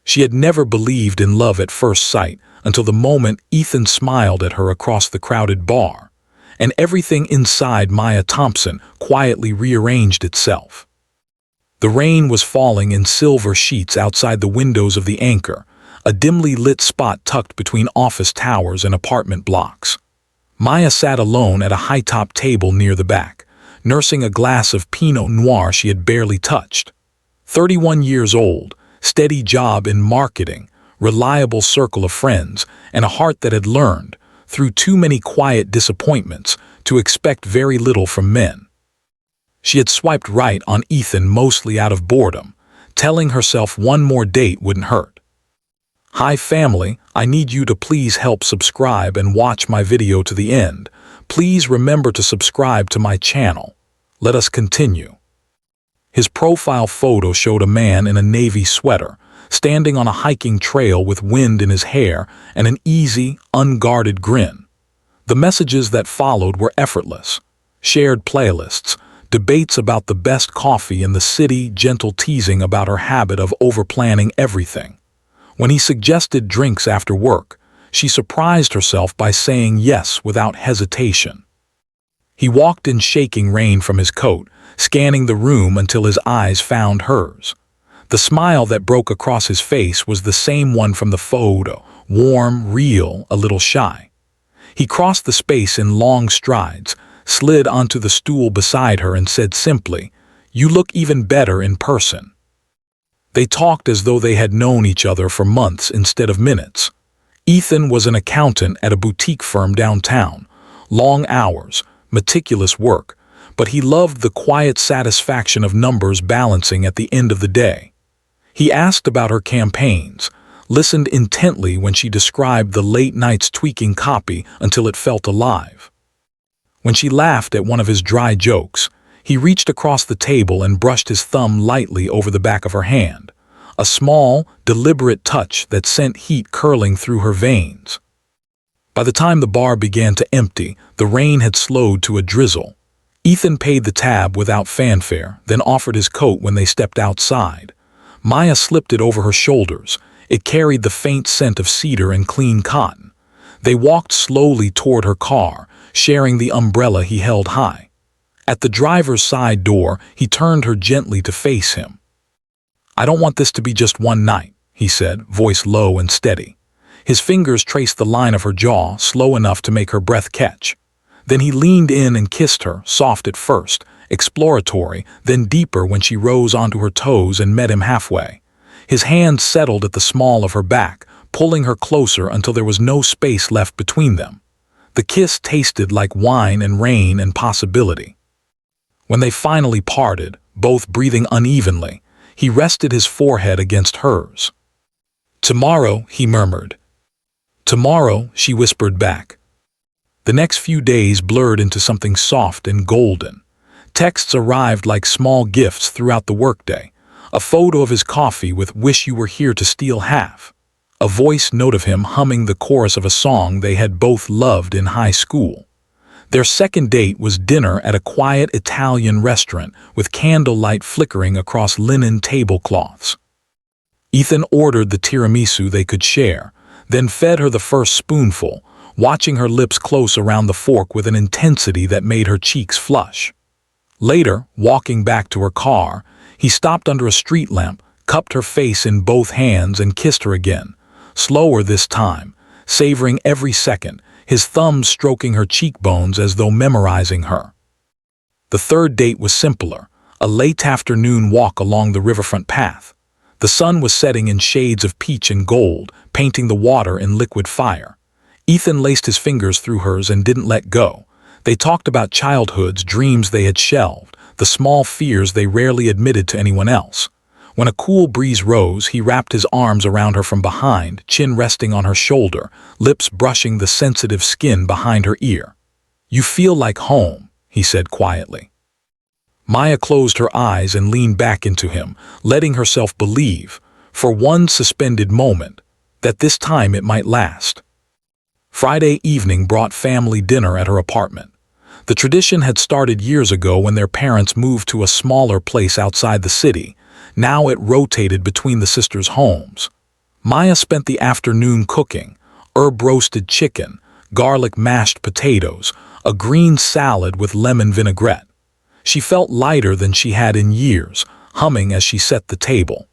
She had never believed in love at first sight until the moment Ethan smiled at her across the crowded bar, and everything inside Maya Thompson quietly rearranged itself. The rain was falling in silver sheets outside the windows of the Anchor, a dimly lit spot tucked between office towers and apartment blocks. Maya sat alone at a high-top table near the back, nursing a glass of Pinot Noir she had barely touched. 31 years old, steady job in marketing, reliable circle of friends, and a heart that had learned, through too many quiet disappointments, to expect very little from men. She had swiped right on Ethan mostly out of boredom, telling herself one more date wouldn't hurt. "Hi family, I need you to please help subscribe and watch my video to the end. Please remember to subscribe to my channel. Let us continue." His profile photo showed a man in a navy sweater, standing on a hiking trail with wind in his hair and an easy, unguarded grin. The messages that followed were effortless. Shared playlists, debates about the best coffee in the city, gentle teasing about her habit of overplanning everything. When he suggested drinks after work, she surprised herself by saying yes without hesitation. He walked in shaking rain from his coat, scanning the room until his eyes found hers. The smile that broke across his face was the same one from the photo, warm, real, a little shy. He crossed the space in long strides, slid onto the stool beside her and said simply, "You look even better in person." They talked as though they had known each other for months instead of minutes. Ethan was an accountant at a boutique firm downtown. Long hours, meticulous work, but he loved the quiet satisfaction of numbers balancing at the end of the day. He asked about her campaigns, listened intently when she described the late nights tweaking copy until it felt alive. When she laughed at one of his dry jokes, he reached across the table and brushed his thumb lightly over the back of her hand, a small, deliberate touch that sent heat curling through her veins. By the time the bar began to empty, the rain had slowed to a drizzle. Ethan paid the tab without fanfare, then offered his coat when they stepped outside. Maya slipped it over her shoulders. It carried the faint scent of cedar and clean cotton. They walked slowly toward her car, sharing the umbrella he held high. At the driver's side door, he turned her gently to face him. "I don't want this to be just one night," he said, voice low and steady. His fingers traced the line of her jaw, slow enough to make her breath catch. Then he leaned in and kissed her, soft at first, exploratory, then deeper when she rose onto her toes and met him halfway. His hand settled at the small of her back, pulling her closer until there was no space left between them. The kiss tasted like wine and rain and possibility. When they finally parted, both breathing unevenly, he rested his forehead against hers. "Tomorrow," he murmured. "Tomorrow," she whispered back. The next few days blurred into something soft and golden. Texts arrived like small gifts throughout the workday. A photo of his coffee with "Wish you were here to steal half." A voice note of him humming the chorus of a song they had both loved in high school. Their second date was dinner at a quiet Italian restaurant with candlelight flickering across linen tablecloths. Ethan ordered the tiramisu they could share, then fed her the first spoonful, watching her lips close around the fork with an intensity that made her cheeks flush. Later, walking back to her car, he stopped under a street lamp, cupped her face in both hands and kissed her again, slower this time, savoring every second, his thumbs stroking her cheekbones as though memorizing her. The third date was simpler, a late afternoon walk along the riverfront path. The sun was setting in shades of peach and gold, painting the water in liquid fire. Ethan laced his fingers through hers and didn't let go. They talked about childhoods, dreams they had shelved, the small fears they rarely admitted to anyone else. When a cool breeze rose, he wrapped his arms around her from behind, chin resting on her shoulder, lips brushing the sensitive skin behind her ear. "You feel like home," he said quietly. Maya closed her eyes and leaned back into him, letting herself believe, for one suspended moment, that this time it might last. Friday evening brought family dinner at her apartment. The tradition had started years ago when their parents moved to a smaller place outside the city. Now it rotated between the sisters' homes. Maya spent the afternoon cooking: herb-roasted chicken, garlic mashed potatoes, a green salad with lemon vinaigrette. She felt lighter than she had in years, humming as she set the table.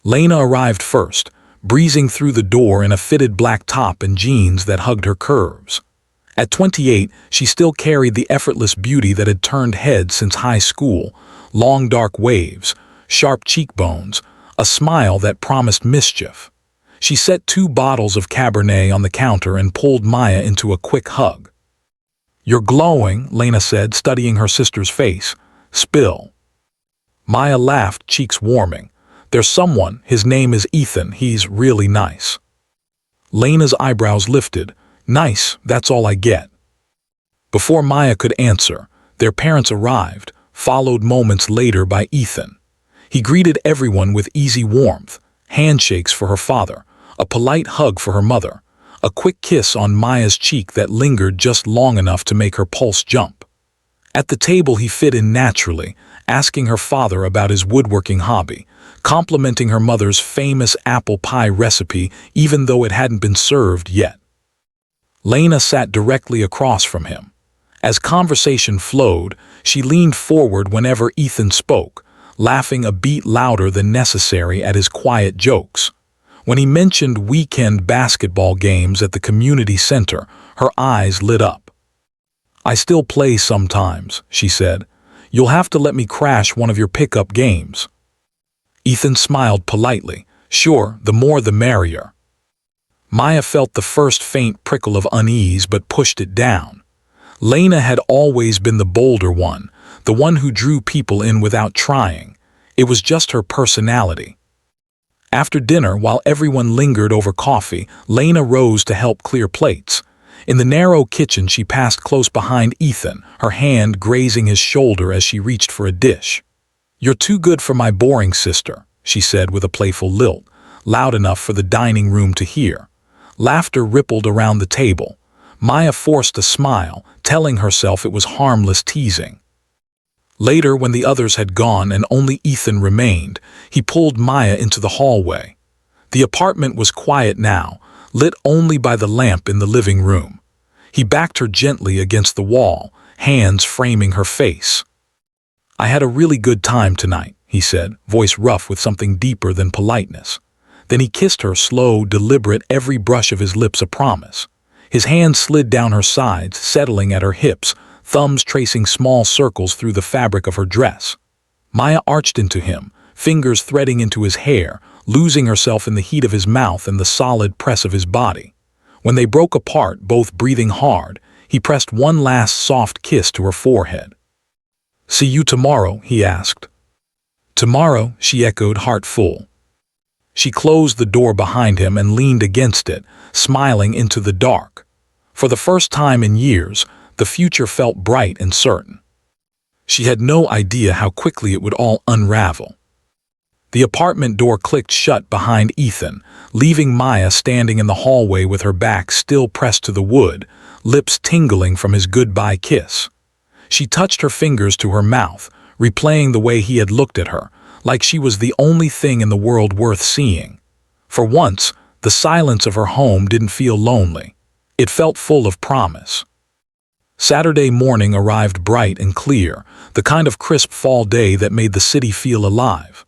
Lena arrived first, breezing through the door in a fitted black top and jeans that hugged her curves. At 28, she still carried the effortless beauty that had turned heads since high school: long dark waves, sharp cheekbones, a smile that promised mischief. She set 2 bottles of Cabernet on the counter and pulled Maya into a quick hug. "You're glowing," Lena said, studying her sister's face. "Spill." Maya laughed, cheeks warming. "There's someone, his name is Ethan, he's really nice." Lena's eyebrows lifted. "Nice, that's all I get." Before Maya could answer, their parents arrived, followed moments later by Ethan. He greeted everyone with easy warmth: handshakes for her father, a polite hug for her mother, a quick kiss on Maya's cheek that lingered just long enough to make her pulse jump. At the table he fit in naturally, asking her father about his woodworking hobby, complimenting her mother's famous apple pie recipe even though it hadn't been served yet. Lena sat directly across from him. As conversation flowed, she leaned forward whenever Ethan spoke, laughing a beat louder than necessary at his quiet jokes. When he mentioned weekend basketball games at the community center, her eyes lit up. "I still play sometimes," she said. "You'll have to let me crash one of your pickup games." Ethan smiled politely. "Sure, the more the merrier." Maya felt the first faint prickle of unease but pushed it down. Lena had always been the bolder one, the one who drew people in without trying. It was just her personality. After dinner, while everyone lingered over coffee, Lena rose to help clear plates. In the narrow kitchen, she passed close behind Ethan, her hand grazing his shoulder as she reached for a dish. "You're too good for my boring sister," she said with a playful lilt, loud enough for the dining room to hear. Laughter rippled around the table. Maya forced a smile, telling herself it was harmless teasing. Later, when the others had gone and only Ethan remained, he pulled Maya into the hallway. The apartment was quiet now, lit only by the lamp in the living room. He backed her gently against the wall, hands framing her face. "I had a really good time tonight," he said, voice rough with something deeper than politeness. Then he kissed her, slow, deliberate, every brush of his lips a promise. His hand slid down her sides, settling at her hips, thumbs tracing small circles through the fabric of her dress. Maya arched into him, fingers threading into his hair, losing herself in the heat of his mouth and the solid press of his body. When they broke apart, both breathing hard, he pressed one last soft kiss to her forehead. "See you tomorrow?" he asked. "Tomorrow," she echoed, heart full. She closed the door behind him and leaned against it, smiling into the dark. For the first time in years, the future felt bright and certain. She had no idea how quickly it would all unravel. The apartment door clicked shut behind Ethan, leaving Maya standing in the hallway with her back still pressed to the wood, lips tingling from his goodbye kiss. She touched her fingers to her mouth, replaying the way he had looked at her, like she was the only thing in the world worth seeing. For once, the silence of her home didn't feel lonely. It felt full of promise. Saturday morning arrived bright and clear, the kind of crisp fall day that made the city feel alive.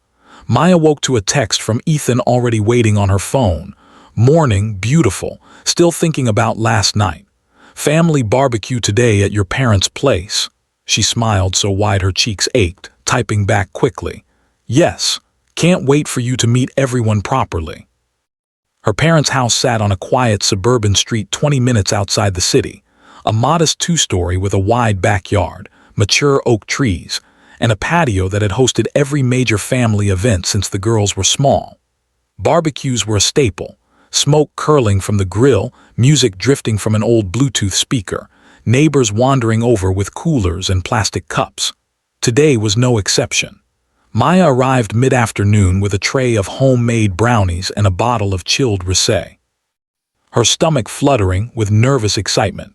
Maya woke to a text from Ethan already waiting on her phone. "Morning, beautiful, still thinking about last night. Family barbecue today at your parents' place." She smiled so wide her cheeks ached, typing back quickly. "Yes, can't wait for you to meet everyone properly." Her parents' house sat on a quiet suburban street 20 minutes outside the city, a modest 2-story with a wide backyard, mature oak trees, and a patio that had hosted every major family event since the girls were small. Barbecues were a staple, smoke curling from the grill, music drifting from an old Bluetooth speaker, neighbors wandering over with coolers and plastic cups. Today was no exception. Maya arrived mid-afternoon with a tray of homemade brownies and a bottle of chilled rosé, her stomach fluttering with nervous excitement.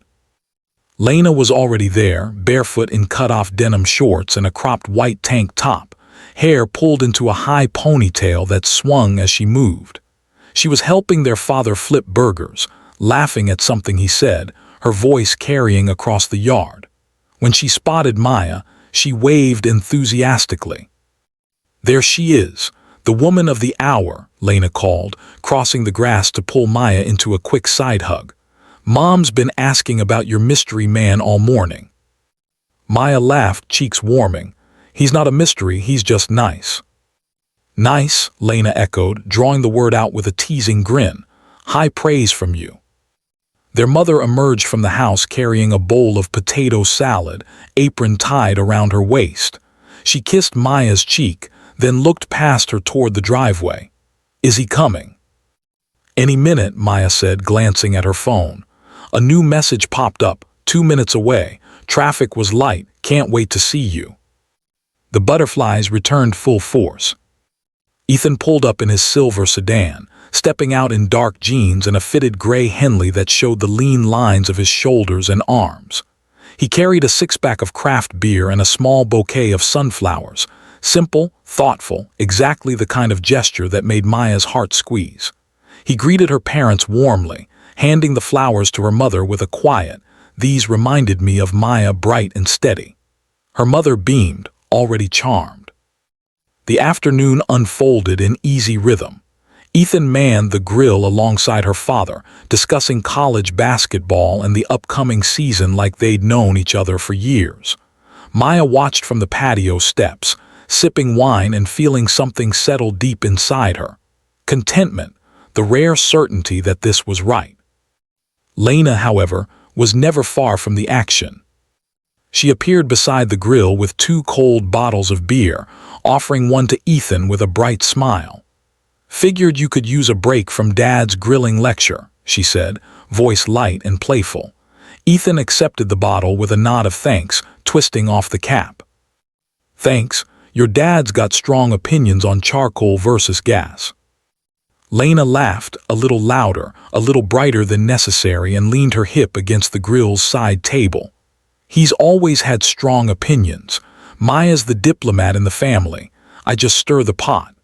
Lena was already there, barefoot in cut-off denim shorts and a cropped white tank top, hair pulled into a high ponytail that swung as she moved. She was helping their father flip burgers, laughing at something he said, her voice carrying across the yard. When she spotted Maya, she waved enthusiastically. "There she is, the woman of the hour," Lena called, crossing the grass to pull Maya into a quick side hug. "Mom's been asking about your mystery man all morning." Maya laughed, cheeks warming. "He's not a mystery, he's just nice." "Nice," Lena echoed, drawing the word out with a teasing grin. "High praise from you." Their mother emerged from the house carrying a bowl of potato salad, apron tied around her waist. She kissed Maya's cheek, then looked past her toward the driveway. "Is he coming?" "Any minute," Maya said, glancing at her phone. A new message popped up, 2 minutes away. "Traffic was light, can't wait to see you." The butterflies returned full force. Ethan pulled up in his silver sedan, stepping out in dark jeans and a fitted gray Henley that showed the lean lines of his shoulders and arms. He carried a six-pack of craft beer and a small bouquet of sunflowers. Simple, thoughtful, exactly the kind of gesture that made Maya's heart squeeze. He greeted her parents warmly, handing the flowers to her mother with a quiet, "These reminded me of Maya, bright and steady." Her mother beamed, already charmed. The afternoon unfolded in easy rhythm. Ethan manned the grill alongside her father, discussing college basketball and the upcoming season like they'd known each other for years. Maya watched from the patio steps, sipping wine and feeling something settle deep inside her. Contentment, the rare certainty that this was right. Lena, however, was never far from the action. She appeared beside the grill with 2 cold bottles of beer, offering one to Ethan with a bright smile. "Figured you could use a break from Dad's grilling lecture," she said, voice light and playful. Ethan accepted the bottle with a nod of thanks, twisting off the cap. "Thanks, your dad's got strong opinions on charcoal versus gas." Lena laughed, a little louder, a little brighter than necessary, and leaned her hip against the grill's side table. "He's always had strong opinions. Maya's the diplomat in the family. I just stir the pot."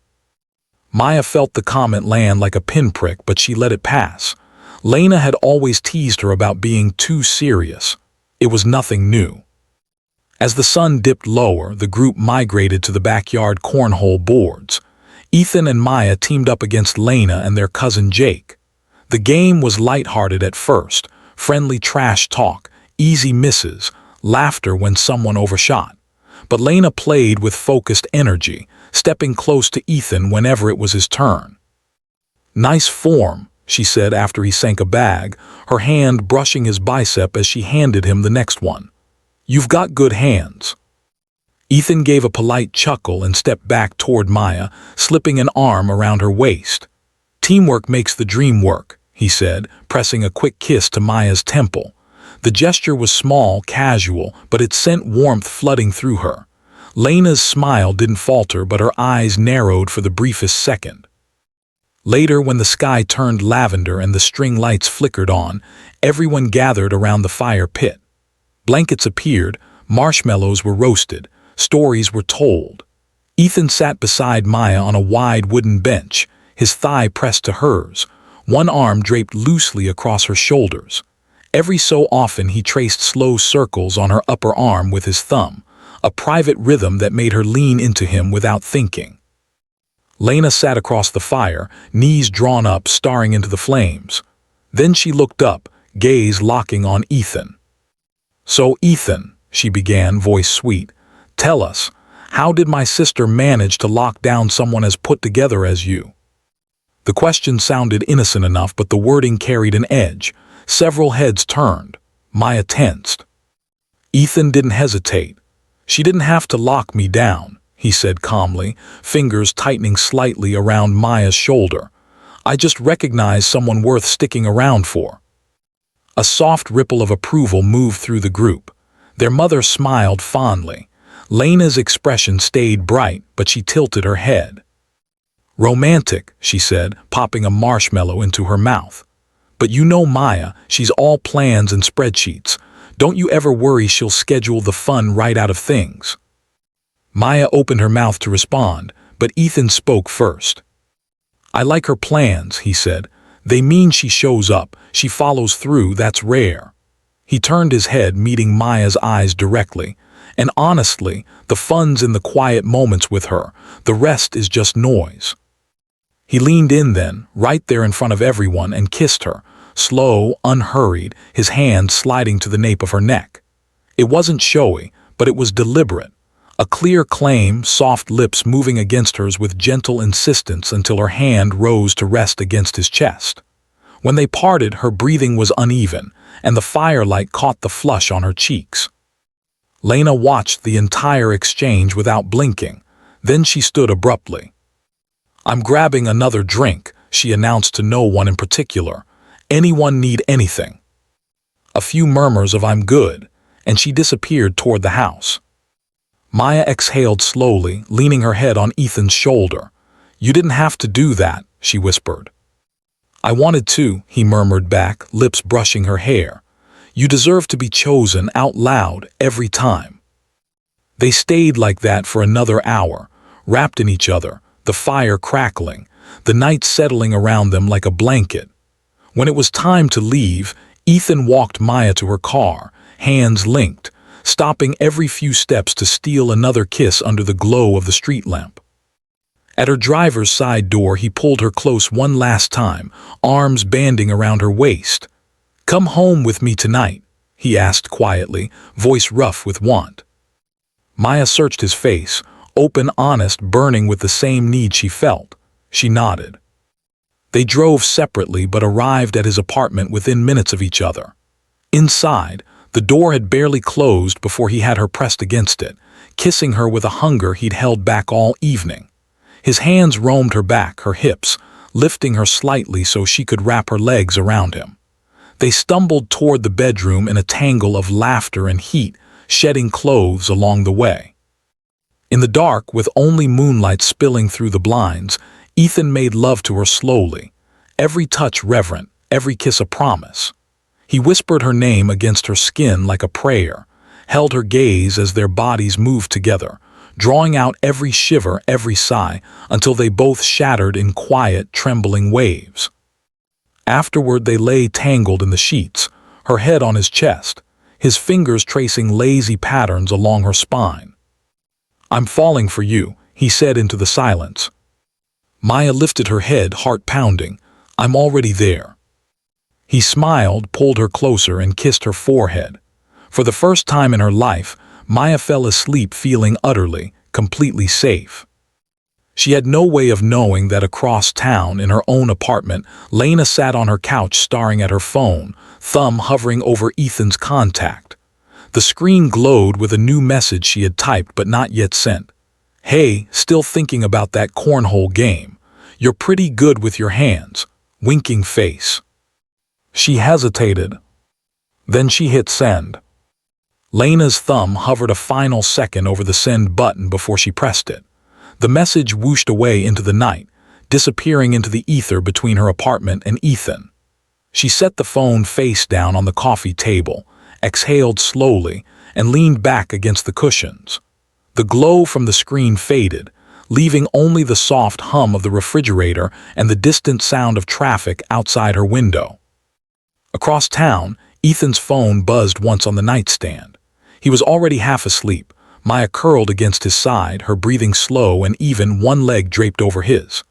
Maya felt the comment land like a pinprick, but she let it pass. Lena had always teased her about being too serious. It was nothing new. As the sun dipped lower, the group migrated to the backyard cornhole boards. Ethan and Maya teamed up against Lena and their cousin Jake. The game was lighthearted at first, friendly trash talk, easy misses, laughter when someone overshot. But Lena played with focused energy, stepping close to Ethan whenever it was his turn. "Nice form," she said after he sank a bag, her hand brushing his bicep as she handed him the next one. "You've got good hands." Ethan gave a polite chuckle and stepped back toward Maya, slipping an arm around her waist. "Teamwork makes the dream work," he said, pressing a quick kiss to Maya's temple. The gesture was small, casual, but it sent warmth flooding through her. Lena's smile didn't falter, but her eyes narrowed for the briefest second. Later, when the sky turned lavender and the string lights flickered on, everyone gathered around the fire pit. Blankets appeared, marshmallows were roasted, stories were told. Ethan sat beside Maya on a wide wooden bench, his thigh pressed to hers, one arm draped loosely across her shoulders. Every so often he traced slow circles on her upper arm with his thumb, a private rhythm that made her lean into him without thinking. Lena sat across the fire, knees drawn up, staring into the flames. Then she looked up, gaze locking on Ethan. "So Ethan," she began, voice sweet, "tell us, how did my sister manage to lock down someone as put together as you?" The question sounded innocent enough, but the wording carried an edge. Several heads turned. Maya tensed. Ethan didn't hesitate. "She didn't have to lock me down," he said calmly, fingers tightening slightly around Maya's shoulder. "I just recognized someone worth sticking around for." A soft ripple of approval moved through the group. Their mother smiled fondly. Lena's expression stayed bright, but she tilted her head. "Romantic," she said, popping a marshmallow into her mouth. "But you know Maya, she's all plans and spreadsheets. Don't you ever worry she'll schedule the fun right out of things?" Maya opened her mouth to respond, but Ethan spoke first. "I like her plans," he said. "They mean she shows up, she follows through, that's rare." He turned his head, meeting Maya's eyes directly. "And honestly, the fun's in the quiet moments with her. The rest is just noise." He leaned in then, right there in front of everyone, and kissed her, slow, unhurried, his hand sliding to the nape of her neck. It wasn't showy, but it was deliberate. A clear claim, soft lips moving against hers with gentle insistence until her hand rose to rest against his chest. When they parted, her breathing was uneven, and the firelight caught the flush on her cheeks. Lena watched the entire exchange without blinking. Then she stood abruptly. "I'm grabbing another drink," she announced to no one in particular. "Anyone need anything?" A few murmurs of "I'm good," and she disappeared toward the house. Maya exhaled slowly, leaning her head on Ethan's shoulder. "You didn't have to do that," she whispered. "I wanted to," he murmured back, lips brushing her hair. "You deserve to be chosen out loud every time." They stayed like that for another hour, wrapped in each other, the fire crackling, the night settling around them like a blanket. When it was time to leave, Ethan walked Maya to her car, hands linked, stopping every few steps to steal another kiss under the glow of the street lamp. At her driver's side door, he pulled her close one last time, arms banding around her waist. "Come home with me tonight," he asked quietly, voice rough with want. Maya searched his face, open, honest, burning with the same need she felt. She nodded. They drove separately but arrived at his apartment within minutes of each other. Inside, the door had barely closed before he had her pressed against it, kissing her with a hunger he'd held back all evening. His hands roamed her back, her hips, lifting her slightly so she could wrap her legs around him. They stumbled toward the bedroom in a tangle of laughter and heat, shedding clothes along the way. In the dark, with only moonlight spilling through the blinds, Ethan made love to her slowly, every touch reverent, every kiss a promise. He whispered her name against her skin like a prayer, held her gaze as their bodies moved together, drawing out every shiver, every sigh, until they both shattered in quiet, trembling waves. Afterward, they lay tangled in the sheets, her head on his chest, his fingers tracing lazy patterns along her spine. "I'm falling for you," he said into the silence. Maya lifted her head, heart pounding. "I'm already there." He smiled, pulled her closer, and kissed her forehead. For the first time in her life, Maya fell asleep feeling utterly, completely safe. She had no way of knowing that across town, in her own apartment, Lena sat on her couch staring at her phone, thumb hovering over Ethan's contact. The screen glowed with a new message she had typed but not yet sent. "Hey, still thinking about that cornhole game? You're pretty good with your hands." Winking face. She hesitated. Then she hit send. Lena's thumb hovered a final second over the send button before she pressed it. The message whooshed away into the night, disappearing into the ether between her apartment and Ethan. She set the phone face down on the coffee table, exhaled slowly, and leaned back against the cushions. The glow from the screen faded, leaving only the soft hum of the refrigerator and the distant sound of traffic outside her window. Across town, Ethan's phone buzzed once on the nightstand. He was already half asleep, Maya curled against his side, her breathing slow and even, one leg draped over his.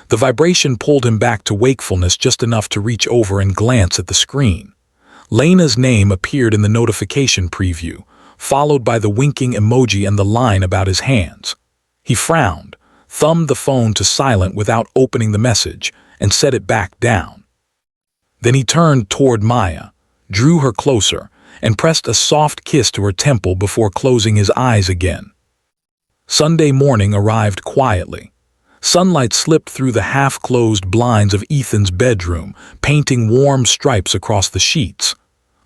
The vibration pulled him back to wakefulness just enough to reach over and glance at the screen. Lena's name appeared in the notification preview, followed by the winking emoji and the line about his hands. He frowned, thumbed the phone to silent without opening the message, and set it back down. Then he turned toward Maya, drew her closer, and pressed a soft kiss to her temple before closing his eyes again. Sunday morning arrived quietly. Sunlight slipped through the half-closed blinds of Ethan's bedroom, painting warm stripes across the sheets.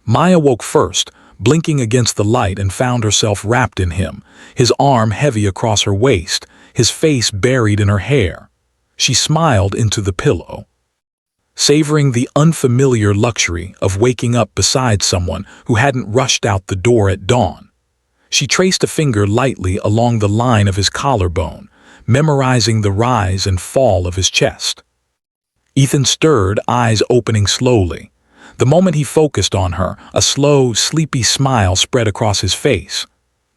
Maya woke first, blinking against the light, and found herself wrapped in him, his arm heavy across her waist, his face buried in her hair. She smiled into the pillow, savoring the unfamiliar luxury of waking up beside someone who hadn't rushed out the door at dawn. She traced a finger lightly along the line of his collarbone, memorizing the rise and fall of his chest. Ethan stirred, eyes opening slowly. The moment he focused on her, a slow, sleepy smile spread across his face.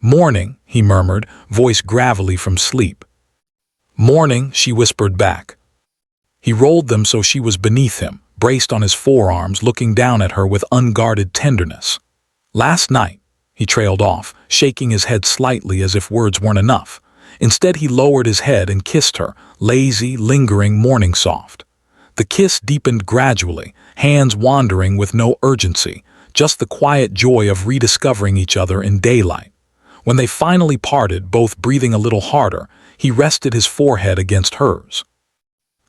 "Morning," he murmured, voice gravelly from sleep. "Morning," she whispered back. He rolled them so she was beneath him, braced on his forearms, looking down at her with unguarded tenderness. "Last night," he trailed off, shaking his head slightly as if words weren't enough. Instead, he lowered his head and kissed her, lazy, lingering, morning soft. The kiss deepened gradually, hands wandering with no urgency, just the quiet joy of rediscovering each other in daylight. When they finally parted, both breathing a little harder, he rested his forehead against hers.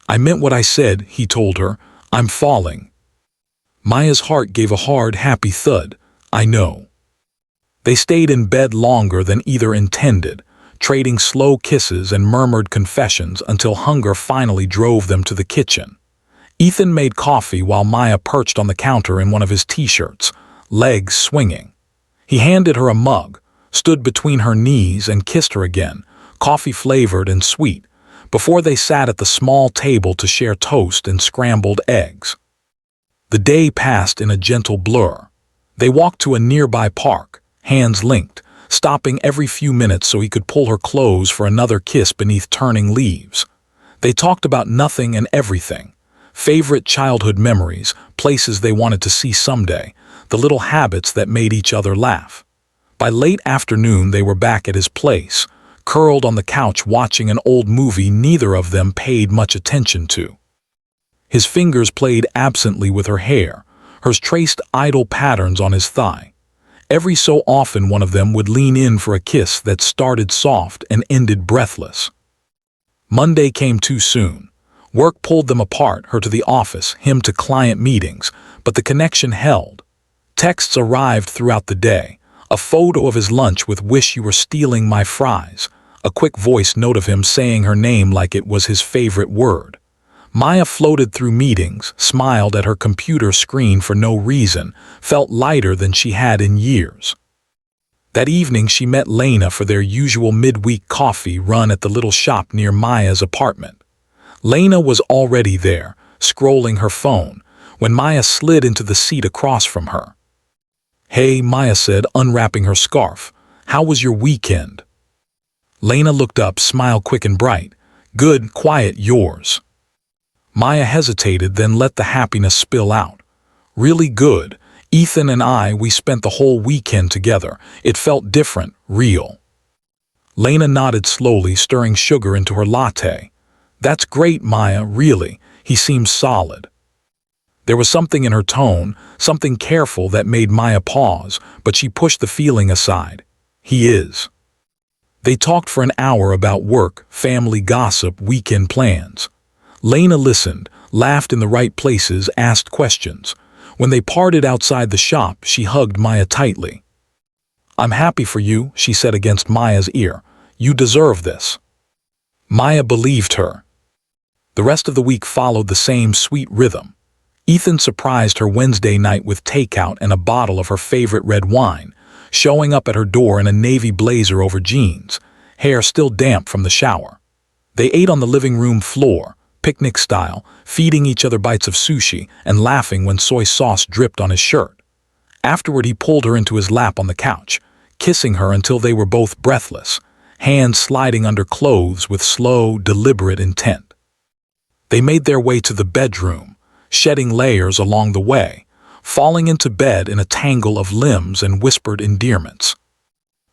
"I meant what I said," he told her. "I'm falling." Maya's heart gave a hard, happy thud. "I know." They stayed in bed longer than either intended, trading slow kisses and murmured confessions until hunger finally drove them to the kitchen. Ethan made coffee while Maya perched on the counter in one of his t-shirts, legs swinging. He handed her a mug, stood between her knees and kissed her again, coffee-flavored and sweet, before they sat at the small table to share toast and scrambled eggs. The day passed in a gentle blur. They walked to a nearby park, hands linked, stopping every few minutes so he could pull her close for another kiss beneath turning leaves. They talked about nothing and everything. Favorite childhood memories, places they wanted to see someday, the little habits that made each other laugh. By late afternoon they were back at his place, curled on the couch watching an old movie neither of them paid much attention to. His fingers played absently with her hair, hers traced idle patterns on his thigh. Every so often one of them would lean in for a kiss that started soft and ended breathless. Monday came too soon. Work pulled them apart, her to the office, him to client meetings, but the connection held. Texts arrived throughout the day, a photo of his lunch with "wish you were stealing my fries," a quick voice note of him saying her name like it was his favorite word. Maya floated through meetings, smiled at her computer screen for no reason, felt lighter than she had in years. That evening she met Lena for their usual midweek coffee run at the little shop near Maya's apartment. Lena was already there, scrolling her phone, when Maya slid into the seat across from her. "Hey," Maya said, unwrapping her scarf. "How was your weekend?" Lena looked up, smile quick and bright. "Good, quiet, yours." Maya hesitated, then let the happiness spill out. "Really good. Ethan and we spent the whole weekend together. It felt different, real." Lena nodded slowly, stirring sugar into her latte. "That's great, Maya, really. He seems solid." There was something in her tone, something careful that made Maya pause, but she pushed the feeling aside. "He is." They talked for an hour about work, family gossip, weekend plans. Lena listened, laughed in the right places, asked questions. When they parted outside the shop, she hugged Maya tightly. "I'm happy for you," she said against Maya's ear. "You deserve this." Maya believed her. The rest of the week followed the same sweet rhythm. Ethan surprised her Wednesday night with takeout and a bottle of her favorite red wine, showing up at her door in a navy blazer over jeans, hair still damp from the shower. They ate on the living room floor, picnic style, feeding each other bites of sushi and laughing when soy sauce dripped on his shirt. Afterward he pulled her into his lap on the couch, kissing her until they were both breathless, hands sliding under clothes with slow, deliberate intent. They made their way to the bedroom, shedding layers along the way, falling into bed in a tangle of limbs and whispered endearments.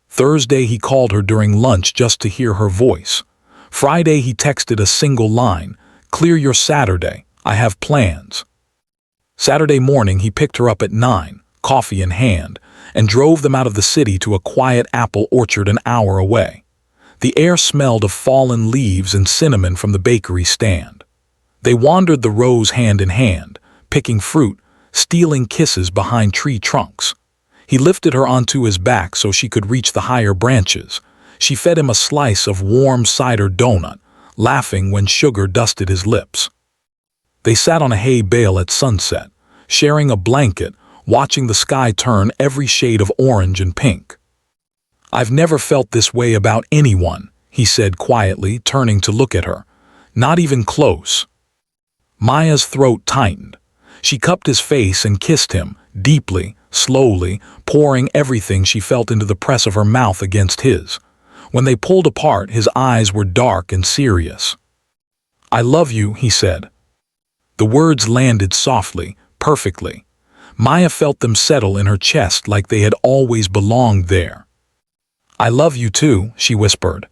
Thursday he called her during lunch just to hear her voice. Friday he texted a single line, "Clear your Saturday, I have plans." Saturday morning he picked her up at 9, coffee in hand, and drove them out of the city to a quiet apple orchard an hour away. The air smelled of fallen leaves and cinnamon from the bakery stand. They wandered the rows hand in hand, picking fruit, stealing kisses behind tree trunks. He lifted her onto his back so she could reach the higher branches. She fed him a slice of warm cider donut, laughing when sugar dusted his lips. They sat on a hay bale at sunset, sharing a blanket, watching the sky turn every shade of orange and pink. "I've never felt this way about anyone," he said quietly, turning to look at her. "Not even close." Maya's throat tightened. She cupped his face and kissed him, deeply, slowly, pouring everything she felt into the press of her mouth against his. When they pulled apart, his eyes were dark and serious. "I love you," he said. The words landed softly, perfectly. Maya felt them settle in her chest like they had always belonged there. "I love you too," she whispered.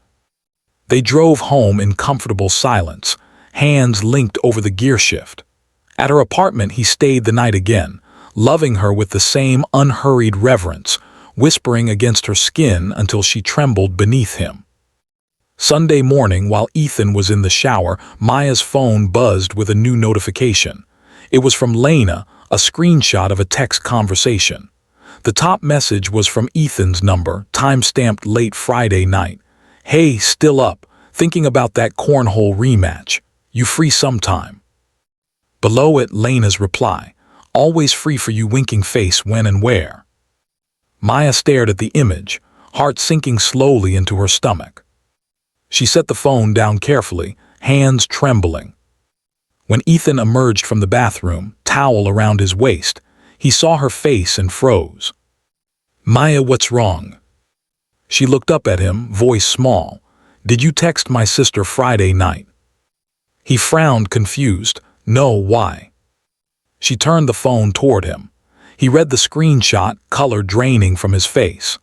They drove home in comfortable silence, hands linked over the gear shift. At her apartment he stayed the night again, loving her with the same unhurried reverence, whispering against her skin until she trembled beneath him. Sunday morning, while Ethan was in the shower, Maya's phone buzzed with a new notification. It was from Lena, a screenshot of a text conversation. The top message was from Ethan's number, time-stamped late Friday night. "Hey, still up? Thinking about that cornhole rematch. You free sometime?" Below it, Lena's reply. "Always free for you, winking face, when and where." Maya stared at the image, heart sinking slowly into her stomach. She set the phone down carefully, hands trembling. When Ethan emerged from the bathroom, towel around his waist, he saw her face and froze. "Maya, what's wrong?" She looked up at him, voice small. "Did you text my sister Friday night?" He frowned, confused. "No, why?" She turned the phone toward him. He read the screenshot, color draining from his face.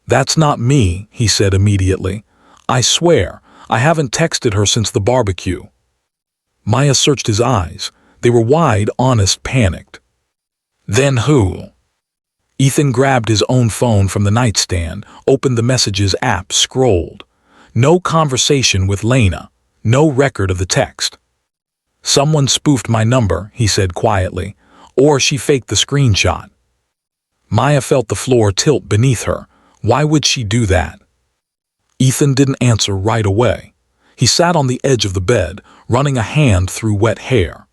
"That's not me," he said immediately. "I swear, I haven't texted her since the barbecue." Maya searched his eyes. They were wide, honest, panicked. "Then who?" Ethan grabbed his own phone from the nightstand, opened the Messages app, scrolled. No conversation with Lena, no record of the text. "Someone spoofed my number," he said quietly, "or she faked the screenshot." Maya felt the floor tilt beneath her. Why would she do that? Ethan didn't answer right away. He sat on the edge of the bed, running a hand through wet hair.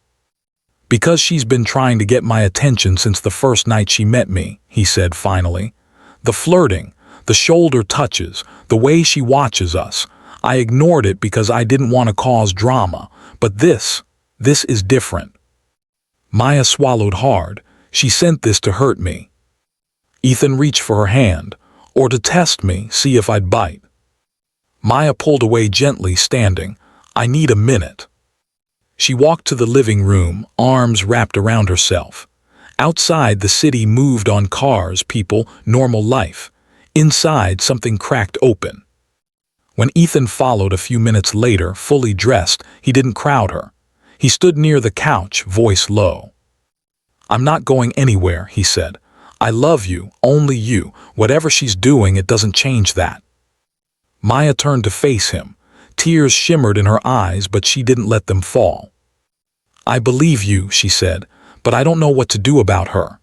"Because she's been trying to get my attention since the first night she met me," he said finally. "The flirting, the shoulder touches, the way she watches us. I ignored it because I didn't want to cause drama, but this is different." Maya swallowed hard. She sent this to hurt me. Ethan reached for her hand, or to test me, see if I'd bite. Maya pulled away gently, standing. "I need a minute." She walked to the living room, arms wrapped around herself. Outside, the city moved on cars, people, normal life. Inside, something cracked open. When Ethan followed a few minutes later, fully dressed, he didn't crowd her. He stood near the couch, voice low. "I'm not going anywhere," he said. "I love you, only you. Whatever she's doing, it doesn't change that." Maya turned to face him. Tears shimmered in her eyes, but she didn't let them fall. "I believe you," she said, "but I don't know what to do about her."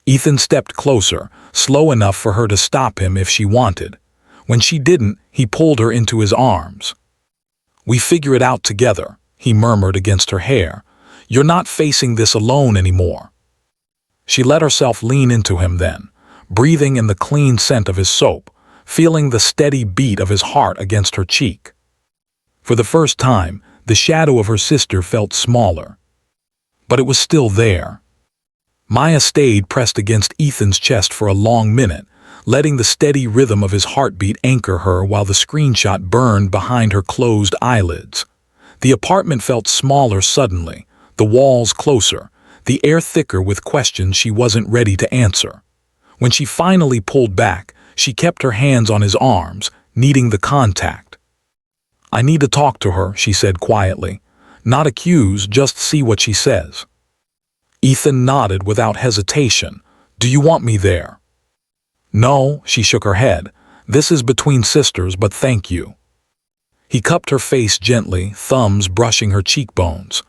Ethan stepped closer, slow enough for her to stop him if she wanted. When she didn't, he pulled her into his arms. "We figure it out together," he murmured against her hair. "You're not facing this alone anymore." She let herself lean into him then, breathing in the clean scent of his soap, feeling the steady beat of his heart against her cheek. For the first time, the shadow of her sister felt smaller. But it was still there. Maya stayed pressed against Ethan's chest for a long minute, letting the steady rhythm of his heartbeat anchor her while the screenshot burned behind her closed eyelids. The apartment felt smaller suddenly, the walls closer, the air thicker with questions she wasn't ready to answer. When she finally pulled back, she kept her hands on his arms, needing the contact. "I need to talk to her," she said quietly. "Not accuse, just see what she says." Ethan nodded without hesitation. "Do you want me there?" "No," she shook her head. "This is between sisters, but thank you." He cupped her face gently, thumbs brushing her cheekbones.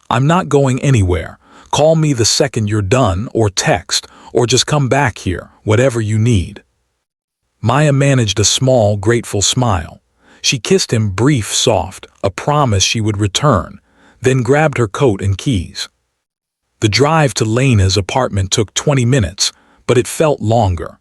"I'm not going anywhere. Call me the second you're done, or text, or just come back here, whatever you need." Maya managed a small, grateful smile. She kissed him, brief, soft, a promise she would return, then grabbed her coat and keys. The drive to Lena's apartment took 20 minutes, but it felt longer.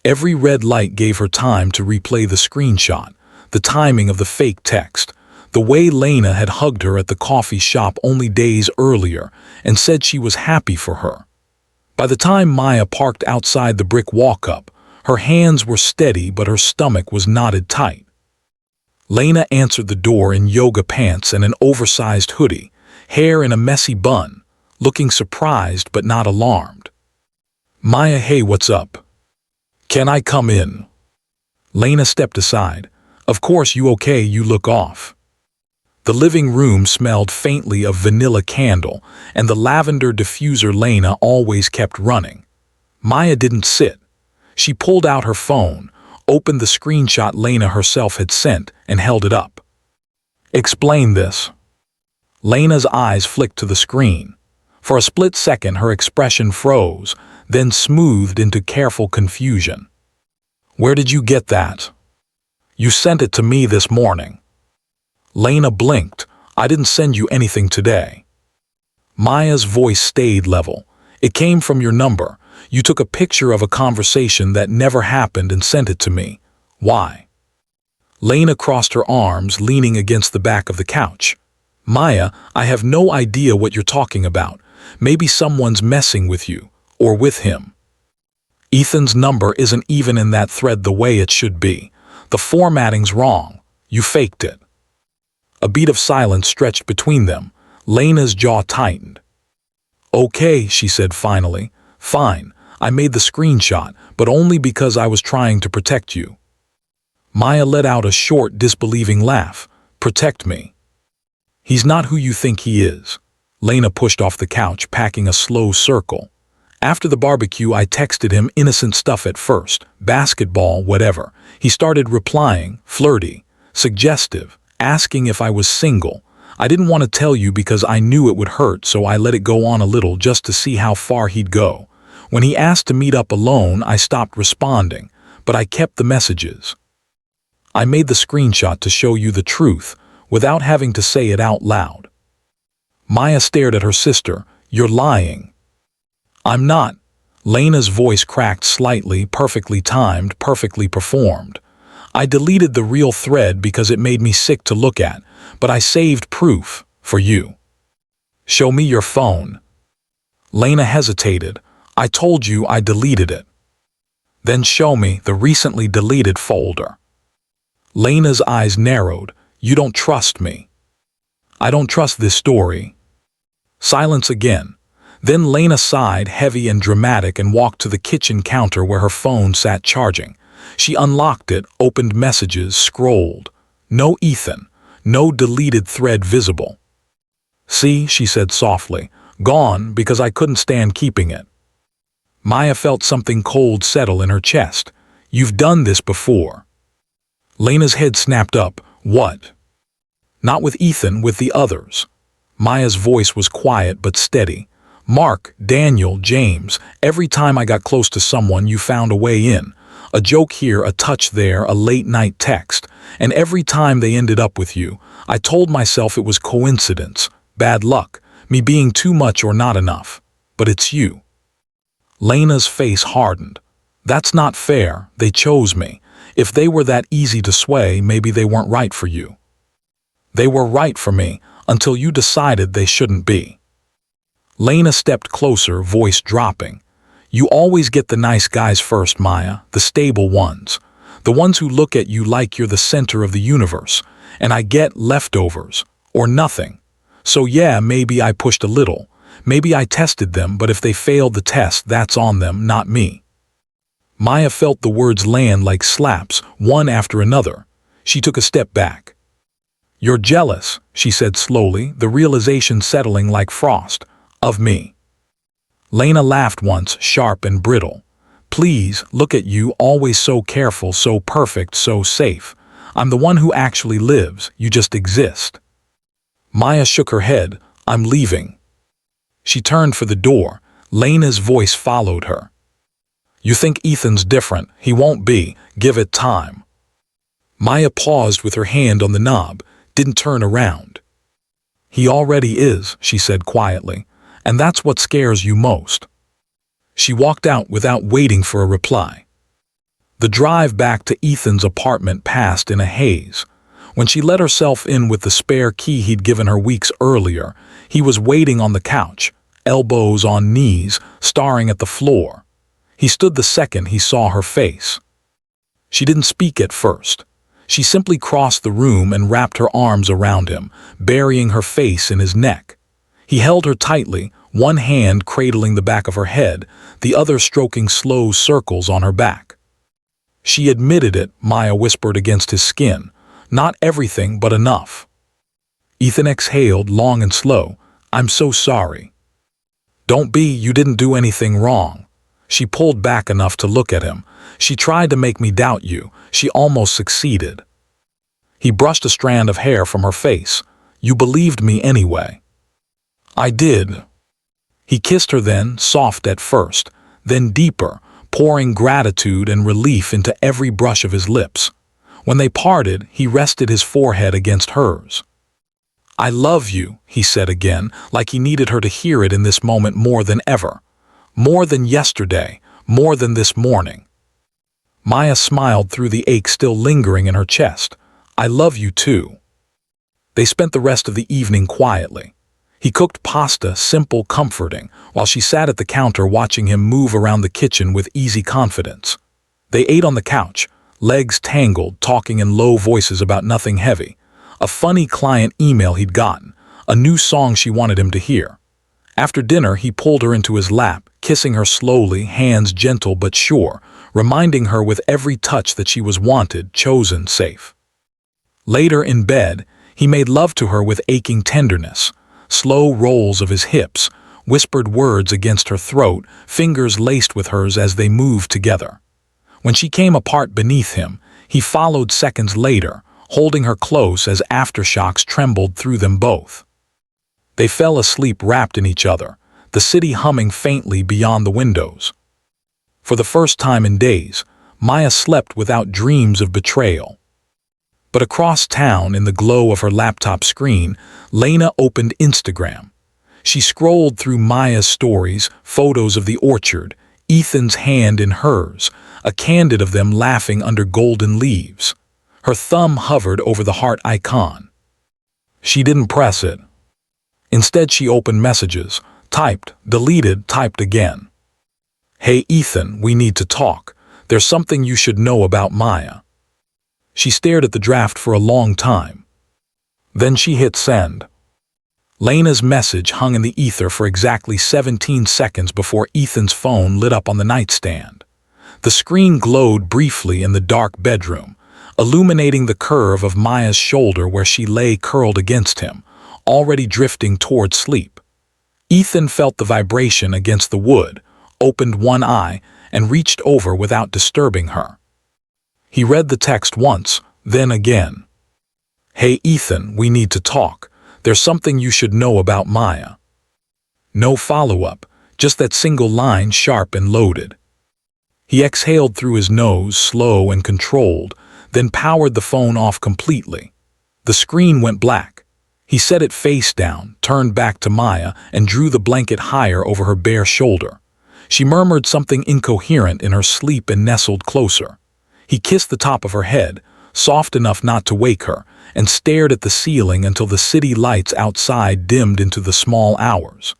Every red light gave her time to replay the screenshot, the timing of the fake text, The way Lena had hugged her at the coffee shop only days earlier and said she was happy for her. By the time Maya parked outside the brick walk-up, her hands were steady but her stomach was knotted tight. Lena answered the door in yoga pants and an oversized hoodie, hair in a messy bun, looking surprised but not alarmed. "Maya, hey, what's up? Can I come in?" Lena stepped aside. "Of course, you okay, you look off." The living room smelled faintly of vanilla candle, and the lavender diffuser Lena always kept running. Maya didn't sit. She pulled out her phone, opened the screenshot Lena herself had sent, and held it up. "Explain this." Lena's eyes flicked to the screen. For a split second her expression froze, then smoothed into careful confusion. "Where did you get that?" "You sent it to me this morning." Lena blinked. "I didn't send you anything today." Maya's voice stayed level. "It came from your number. You took a picture of a conversation that never happened and sent it to me. Why?" Lena crossed her arms, leaning against the back of the couch. "Maya, I have no idea what you're talking about. Maybe someone's messing with you, or with him. Ethan's number isn't even in that thread the way it should be. The formatting's wrong. You faked it." A beat of silence stretched between them. Lena's jaw tightened. "Okay," she said finally. "Fine, I made the screenshot, but only because I was trying to protect you." Maya let out a short, disbelieving laugh. "Protect me?" "He's not who you think he is." Lena pushed off the couch, packing a slow circle. "After the barbecue, I texted him innocent stuff at first, basketball, whatever. He started replying, flirty, suggestive, asking if I was single. I didn't want to tell you because I knew it would hurt, so I let it go on a little just to see how far he'd go. When he asked to meet up alone, I stopped responding, but I kept the messages. I made the screenshot to show you the truth, without having to say it out loud." Maya stared at her sister. "You're lying." "I'm not." Lena's voice cracked slightly, perfectly timed, perfectly performed. "I deleted the real thread because it made me sick to look at, but I saved proof, for you." "Show me your phone." Lena hesitated. "I told you I deleted it." "Then show me the recently deleted folder." Lena's eyes narrowed. "You don't trust me." "I don't trust this story." Silence again. Then Lena sighed, heavy and dramatic, and walked to the kitchen counter where her phone sat charging. She unlocked it, opened messages, scrolled. No Ethan. No deleted thread visible. "See," she said softly. "Gone because I couldn't stand keeping it." Maya felt something cold settle in her chest. "You've done this before." Lena's head snapped up. "What?" "Not with Ethan, with the others." Maya's voice was quiet but steady. "Mark, Daniel, James, every time I got close to someone you found a way in. A joke here, a touch there, a late-night text. And every time they ended up with you, I told myself it was coincidence, bad luck, me being too much or not enough. But it's you." Lena's face hardened. "That's not fair. They chose me. If they were that easy to sway, maybe they weren't right for you." "They were right for me, until you decided they shouldn't be." Lena stepped closer, voice dropping. "You always get the nice guys first, Maya, the stable ones. The ones who look at you like you're the center of the universe. And I get leftovers, or nothing. So yeah, maybe I pushed a little. Maybe I tested them, but if they failed the test, that's on them, not me." Maya felt the words land like slaps, one after another. She took a step back. "You're jealous," she said slowly, the realization settling like frost. "Of me." Lena laughed once, sharp and brittle. "Please, look at you, always so careful, so perfect, so safe. I'm the one who actually lives, you just exist." Maya shook her head. "I'm leaving." She turned for the door. Lena's voice followed her. "You think Ethan's different. He won't be. Give it time." Maya paused with her hand on the knob, didn't turn around. "He already is," she said quietly. "And that's what scares you most." She walked out without waiting for a reply. The drive back to Ethan's apartment passed in a haze. When she let herself in with the spare key he'd given her weeks earlier, he was waiting on the couch, elbows on knees, staring at the floor. He stood the second he saw her face. She didn't speak at first. She simply crossed the room and wrapped her arms around him, burying her face in his neck. He held her tightly, one hand cradling the back of her head, the other stroking slow circles on her back. She admitted it, Maya whispered against his skin. Not everything, but enough. Ethan exhaled, long and slow. I'm so sorry. Don't be, you didn't do anything wrong. She pulled back enough to look at him. She tried to make me doubt you. She almost succeeded. He brushed a strand of hair from her face. You believed me anyway. I did. He kissed her then, soft at first, then deeper, pouring gratitude and relief into every brush of his lips. When they parted, he rested his forehead against hers. I love you, he said again, like he needed her to hear it in this moment more than ever. More than yesterday, more than this morning. Maya smiled through the ache still lingering in her chest. I love you too. They spent the rest of the evening quietly. He cooked pasta, simple, comforting, while she sat at the counter watching him move around the kitchen with easy confidence. They ate on the couch, legs tangled, talking in low voices about nothing heavy. A funny client email he'd gotten, a new song she wanted him to hear. After dinner, he pulled her into his lap, kissing her slowly, hands gentle but sure, reminding her with every touch that she was wanted, chosen, safe. Later in bed, he made love to her with aching tenderness, slow rolls of his hips, whispered words against her throat, fingers laced with hers as they moved together. When she came apart beneath him, he followed seconds later, holding her close as aftershocks trembled through them both. They fell asleep wrapped in each other, the city humming faintly beyond the windows. For the first time in days, Maya slept without dreams of betrayal. But across town, in the glow of her laptop screen, Lena opened Instagram. She scrolled through Maya's stories, photos of the orchard, Ethan's hand in hers, a candid of them laughing under golden leaves. Her thumb hovered over the heart icon. She didn't press it. Instead, she opened messages, typed, deleted, typed again. Hey Ethan, we need to talk. There's something you should know about Maya. She stared at the draft for a long time. Then she hit send. Lena's message hung in the ether for exactly 17 seconds before Ethan's phone lit up on the nightstand. The screen glowed briefly in the dark bedroom, illuminating the curve of Maya's shoulder where she lay curled against him, already drifting toward sleep. Ethan felt the vibration against the wood, opened one eye, and reached over without disturbing her. He read the text once, then again. Hey Ethan, we need to talk. There's something you should know about Maya. No follow-up, just that single line sharp and loaded. He exhaled through his nose, slow and controlled, then powered the phone off completely. The screen went black. He set it face down, turned back to Maya, and drew the blanket higher over her bare shoulder. She murmured something incoherent in her sleep and nestled closer. He kissed the top of her head, soft enough not to wake her, and stared at the ceiling until the city lights outside dimmed into the small hours.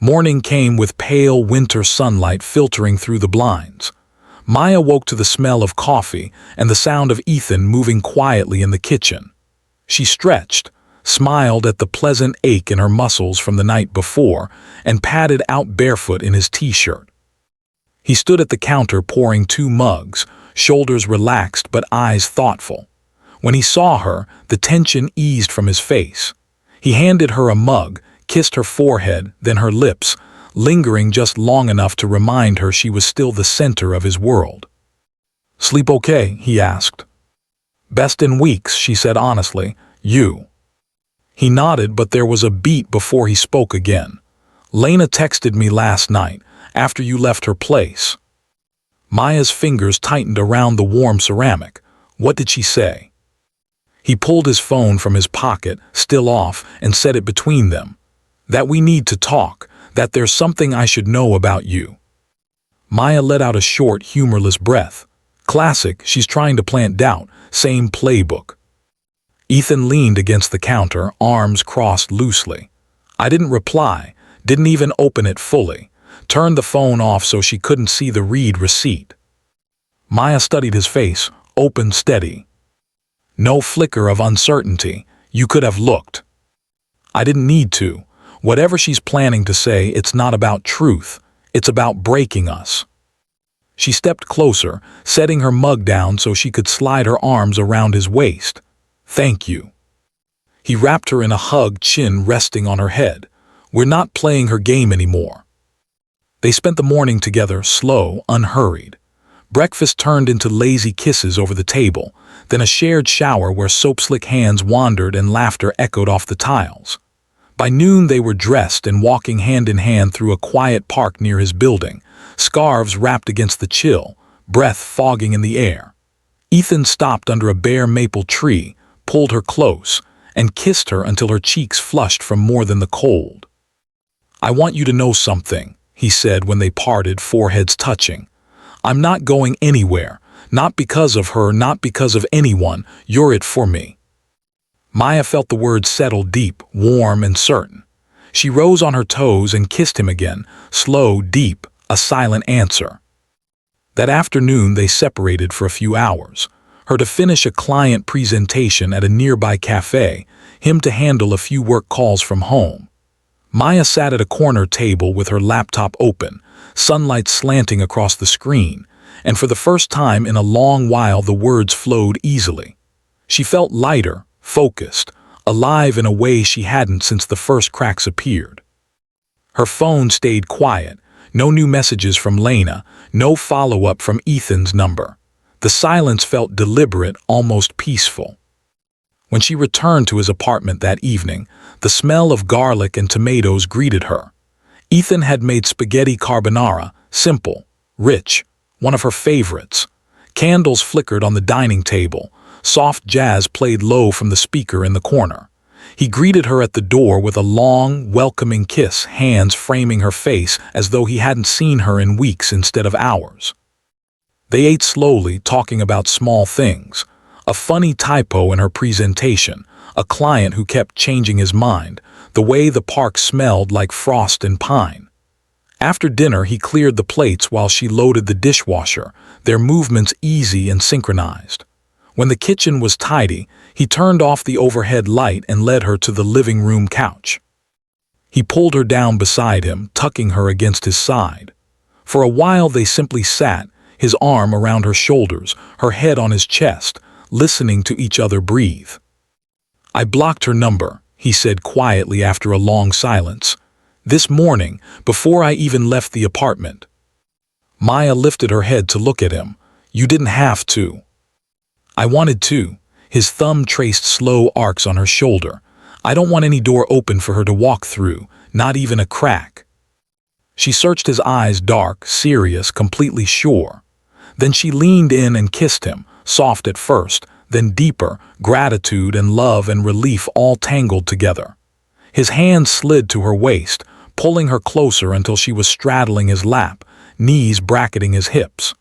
Morning came with pale winter sunlight filtering through the blinds. Maya woke to the smell of coffee and the sound of Ethan moving quietly in the kitchen. She stretched, smiled at the pleasant ache in her muscles from the night before, and padded out barefoot in his t-shirt. He stood at the counter pouring 2 mugs, shoulders relaxed but eyes thoughtful. When he saw her, the tension eased from his face. He handed her a mug, kissed her forehead, then her lips, lingering just long enough to remind her she was still the center of his world. Sleep okay? He asked. Best in weeks, she said honestly. You? He nodded, but there was a beat before he spoke again. Lena texted me last night, after you left her place. Maya's fingers tightened around the warm ceramic. What did she say? He pulled his phone from his pocket, still off, and set it between them. That we need to talk, that there's something I should know about you. Maya let out a short, humorless breath. Classic, she's trying to plant doubt, same playbook. Ethan leaned against the counter, arms crossed loosely. I didn't reply, didn't even open it fully, turned the phone off so she couldn't see the read receipt. Maya studied his face, open, steady. No flicker of uncertainty. You could have looked. I didn't need to. Whatever she's planning to say, it's not about truth. It's about breaking us. She stepped closer, setting her mug down so she could slide her arms around his waist. Thank you. He wrapped her in a hug, chin resting on her head. We're not playing her game anymore. They spent the morning together, slow, unhurried. Breakfast turned into lazy kisses over the table, then a shared shower where soap-slick hands wandered and laughter echoed off the tiles. By noon they were dressed and walking hand in hand through a quiet park near his building, scarves wrapped against the chill, breath fogging in the air. Ethan stopped under a bare maple tree, pulled her close, and kissed her until her cheeks flushed from more than the cold. I want you to know something, he said when they parted, foreheads touching. I'm not going anywhere, not because of her, not because of anyone. You're it for me. Maya felt the words settle deep, warm and certain. She rose on her toes and kissed him again, slow, deep, a silent answer. That afternoon they separated for a few hours, her to finish a client presentation at a nearby cafe, him to handle a few work calls from home. Maya sat at a corner table with her laptop open, sunlight slanting across the screen, and for the first time in a long while the words flowed easily. She felt lighter, focused, alive in a way she hadn't since the first cracks appeared. Her phone stayed quiet, no new messages from Lena, no follow-up from Ethan's number. The silence felt deliberate, almost peaceful. When she returned to his apartment that evening, the smell of garlic and tomatoes greeted her. Ethan had made spaghetti carbonara, simple, rich, one of her favorites. Candles flickered on the dining table. Soft jazz played low from the speaker in the corner. He greeted her at the door with a long, welcoming kiss, hands framing her face as though he hadn't seen her in weeks instead of hours. They ate slowly, talking about small things. A funny typo in her presentation, a client who kept changing his mind, the way the park smelled like frost and pine. After dinner he cleared the plates while she loaded the dishwasher, their movements easy and synchronized. When the kitchen was tidy, he turned off the overhead light and led her to the living room couch. He pulled her down beside him, tucking her against his side. For a while they simply sat, his arm around her shoulders, her head on his chest, listening to each other breathe. I blocked her number, he said quietly after a long silence. This morning, before I even left the apartment. Maya lifted her head to look at him. You didn't have to. I wanted to. His thumb traced slow arcs on her shoulder. I don't want any door open for her to walk through, not even a crack. She searched his eyes, dark, serious, completely sure. Then she leaned in and kissed him, soft at first, then deeper, gratitude and love and relief all tangled together. His hand slid to her waist, pulling her closer until she was straddling his lap, knees bracketing his hips.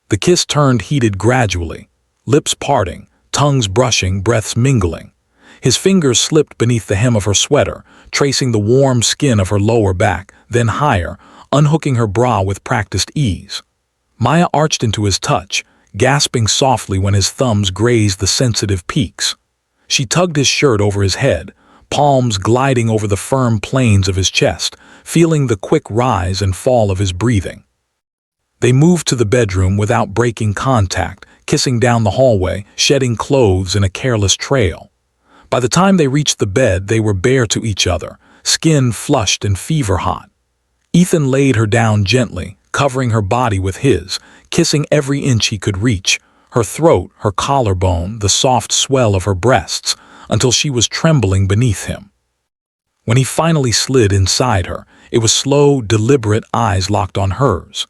The kiss turned heated gradually, lips parting, tongues brushing, breaths mingling. His fingers slipped beneath the hem of her sweater, tracing the warm skin of her lower back, then higher, unhooking her bra with practiced ease. Maya arched into his touch, gasping softly when his thumbs grazed the sensitive peaks. She tugged his shirt over his head, palms gliding over the firm planes of his chest, feeling the quick rise and fall of his breathing. They moved to the bedroom without breaking contact, kissing down the hallway, shedding clothes in a careless trail. By the time they reached the bed, they were bare to each other, skin flushed and fever-hot. Ethan laid her down gently, covering her body with his, kissing every inch he could reach, her throat, her collarbone, the soft swell of her breasts, until she was trembling beneath him. When he finally slid inside her, it was slow, deliberate, eyes locked on hers.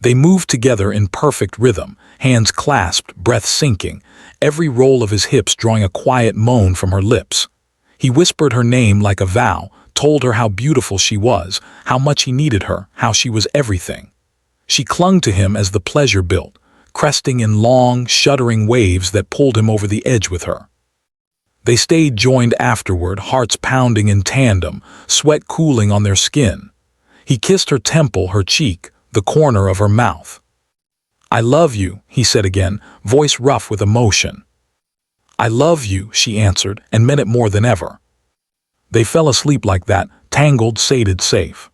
They moved together in perfect rhythm, hands clasped, breath sinking, every roll of his hips drawing a quiet moan from her lips. He whispered her name like a vow, told her how beautiful she was, how much he needed her, how she was everything. She clung to him as the pleasure built, cresting in long, shuddering waves that pulled him over the edge with her. They stayed joined afterward, hearts pounding in tandem, sweat cooling on their skin. He kissed her temple, her cheek, the corner of her mouth. "I love you," he said again, voice rough with emotion. "I love you," she answered, and meant it more than ever. They fell asleep like that, tangled, sated, safe.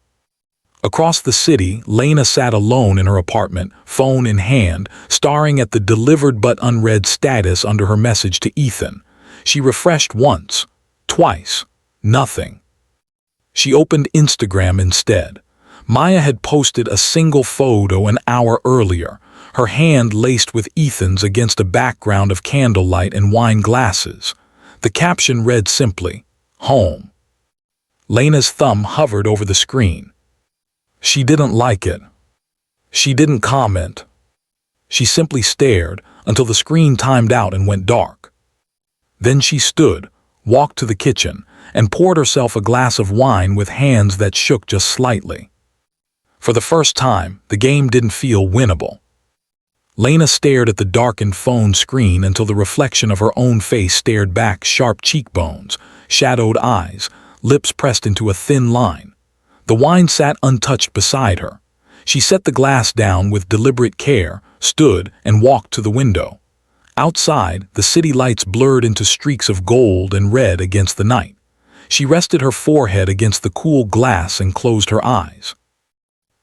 Across the city, Lena sat alone in her apartment, phone in hand, staring at the delivered but unread status under her message to Ethan. She refreshed once, twice, nothing. She opened Instagram instead. Maya had posted a single photo an hour earlier, her hand laced with Ethan's against a background of candlelight and wine glasses. The caption read simply, "Home." Lena's thumb hovered over the screen. She didn't like it. She didn't comment. She simply stared until the screen timed out and went dark. Then she stood, walked to the kitchen, and poured herself a glass of wine with hands that shook just slightly. For the first time, the game didn't feel winnable. Lena stared at the darkened phone screen until the reflection of her own face stared back, sharp cheekbones, shadowed eyes, lips pressed into a thin line. The wine sat untouched beside her. She set the glass down with deliberate care, stood, and walked to the window. Outside, the city lights blurred into streaks of gold and red against the night. She rested her forehead against the cool glass and closed her eyes.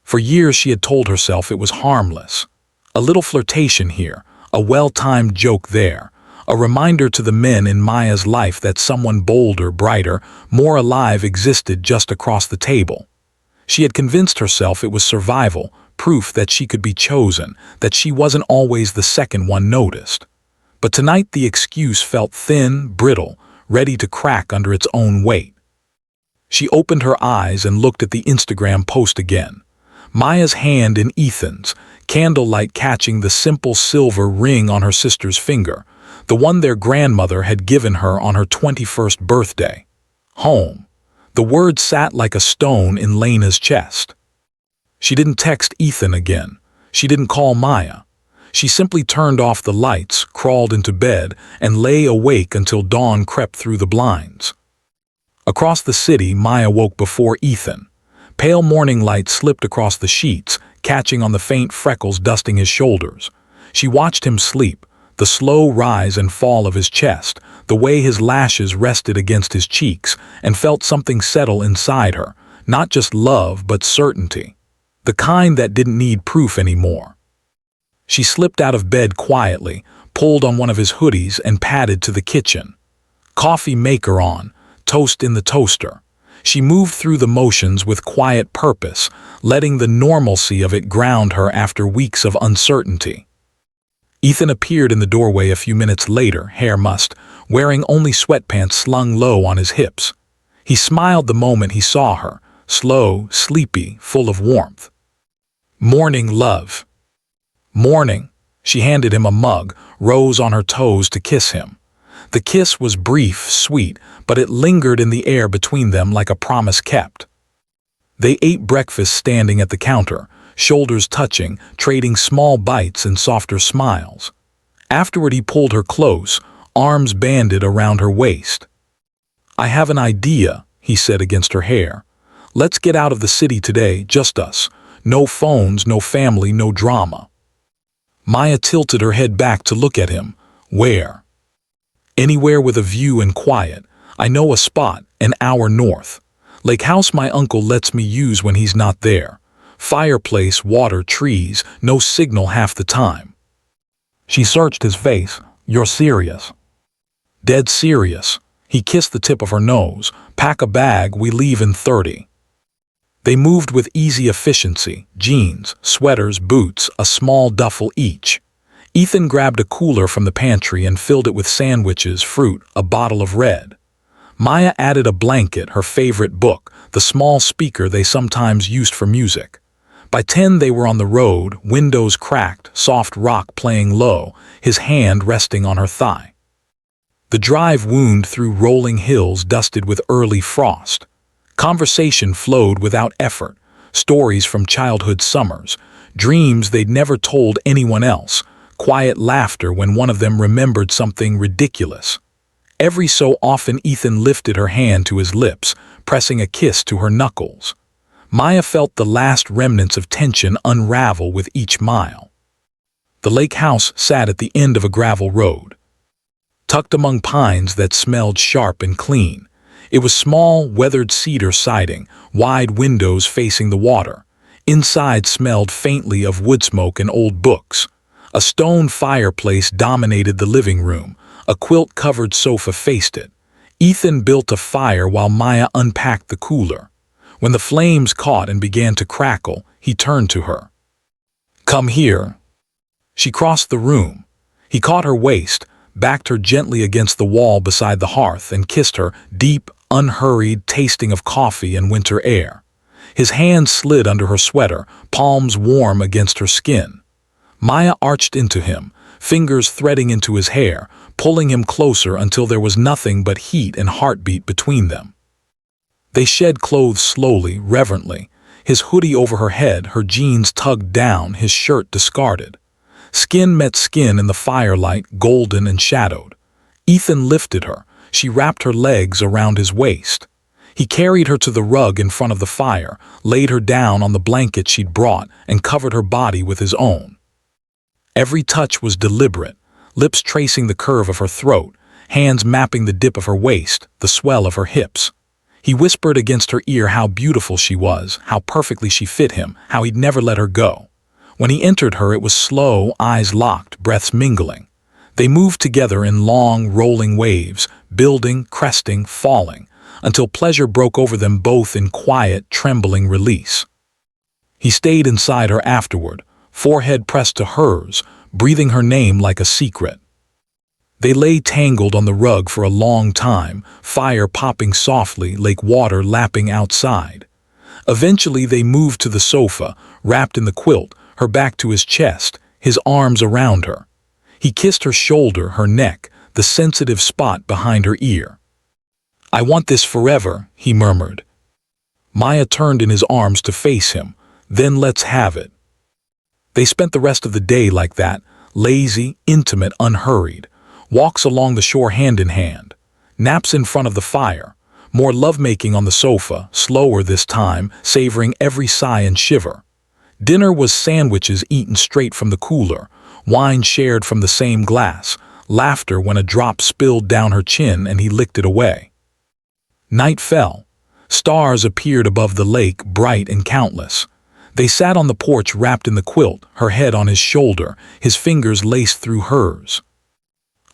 For years she had told herself it was harmless. A little flirtation here, a well-timed joke there, a reminder to the men in Maya's life that someone bolder, brighter, more alive existed just across the table. She had convinced herself it was survival, proof that she could be chosen, that she wasn't always the second one noticed. But tonight the excuse felt thin, brittle, ready to crack under its own weight. She opened her eyes and looked at the Instagram post again. Maya's hand in Ethan's, candlelight catching the simple silver ring on her sister's finger, the one their grandmother had given her on her 21st birthday. Home. The word sat like a stone in Lena's chest. She didn't text Ethan again. She didn't call Maya. She simply turned off the lights, crawled into bed, and lay awake until dawn crept through the blinds. Across the city, Maya woke before Ethan. Pale morning light slipped across the sheets, catching on the faint freckles dusting his shoulders. She watched him sleep, the slow rise and fall of his chest, the way his lashes rested against his cheeks, and felt something settle inside her, not just love but certainty, the kind that didn't need proof anymore. She slipped out of bed quietly, pulled on one of his hoodies and padded to the kitchen. Coffee maker on, toast in the toaster. She moved through the motions with quiet purpose, letting the normalcy of it ground her after weeks of uncertainty. Ethan appeared in the doorway a few minutes later, hair mussed, wearing only sweatpants slung low on his hips. He smiled the moment he saw her, slow, sleepy, full of warmth. "Morning, love." "Morning." She handed him a mug, rose on her toes to kiss him. The kiss was brief, sweet, but it lingered in the air between them like a promise kept. They ate breakfast standing at the counter, shoulders touching, trading small bites and softer smiles. Afterward he pulled her close, arms banded around her waist. "I have an idea," he said against her hair. "Let's get out of the city today, just us. No phones, no family, no drama." Maya tilted her head back to look at him. "Where?" "Anywhere with a view and quiet. I know a spot, an hour north. Lake house my uncle lets me use when he's not there. Fireplace, water, trees, no signal half the time." She searched his face. "You're serious?" "Dead serious." He kissed the tip of her nose. "Pack a bag, we leave in 30. They moved with easy efficiency, jeans, sweaters, boots, a small duffel each. Ethan grabbed a cooler from the pantry and filled it with sandwiches, fruit, a bottle of red. Maya added a blanket, her favorite book, the small speaker they sometimes used for music. By 10 they were on the road, windows cracked, soft rock playing low, his hand resting on her thigh. The drive wound through rolling hills dusted with early frost. Conversation flowed without effort, stories from childhood summers, dreams they'd never told anyone else, quiet laughter when one of them remembered something ridiculous. Every so often Ethan lifted her hand to his lips, pressing a kiss to her knuckles. Maya felt the last remnants of tension unravel with each mile. The lake house sat at the end of a gravel road, tucked among pines that smelled sharp and clean. It was small, weathered cedar siding, wide windows facing the water. Inside smelled faintly of wood smoke and old books. A stone fireplace dominated the living room. A quilt-covered sofa faced it. Ethan built a fire while Maya unpacked the cooler. When the flames caught and began to crackle, he turned to her. "Come here." She crossed the room. He caught her waist, backed her gently against the wall beside the hearth, and kissed her, deep, unhurried, tasting of coffee and winter air. His hands slid under her sweater, palms warm against her skin. Maya arched into him, fingers threading into his hair, pulling him closer until there was nothing but heat and heartbeat between them. They shed clothes slowly, reverently, his hoodie over her head, her jeans tugged down, his shirt discarded. Skin met skin in the firelight, golden and shadowed. Ethan lifted her. She wrapped her legs around his waist. He carried her to the rug in front of the fire, laid her down on the blanket she'd brought, and covered her body with his own. Every touch was deliberate, lips tracing the curve of her throat, hands mapping the dip of her waist, the swell of her hips. He whispered against her ear how beautiful she was, how perfectly she fit him, how he'd never let her go. When he entered her, it was slow, eyes locked, breaths mingling. They moved together in long, rolling waves, building, cresting, falling, until pleasure broke over them both in quiet, trembling release. He stayed inside her afterward, forehead pressed to hers, breathing her name like a secret. They lay tangled on the rug for a long time, fire popping softly, lake water lapping outside. Eventually they moved to the sofa, wrapped in the quilt, her back to his chest, his arms around her. He kissed her shoulder, her neck, the sensitive spot behind her ear. "I want this forever," he murmured. Maya turned in his arms to face him. "Then let's have it." They spent the rest of the day like that, lazy, intimate, unhurried. Walks along the shore hand in hand. Naps in front of the fire. More lovemaking on the sofa, slower this time, savoring every sigh and shiver. Dinner was sandwiches eaten straight from the cooler, wine shared from the same glass, laughter when a drop spilled down her chin and he licked it away. Night fell. Stars appeared above the lake, bright and countless. They sat on the porch wrapped in the quilt, her head on his shoulder, his fingers laced through hers.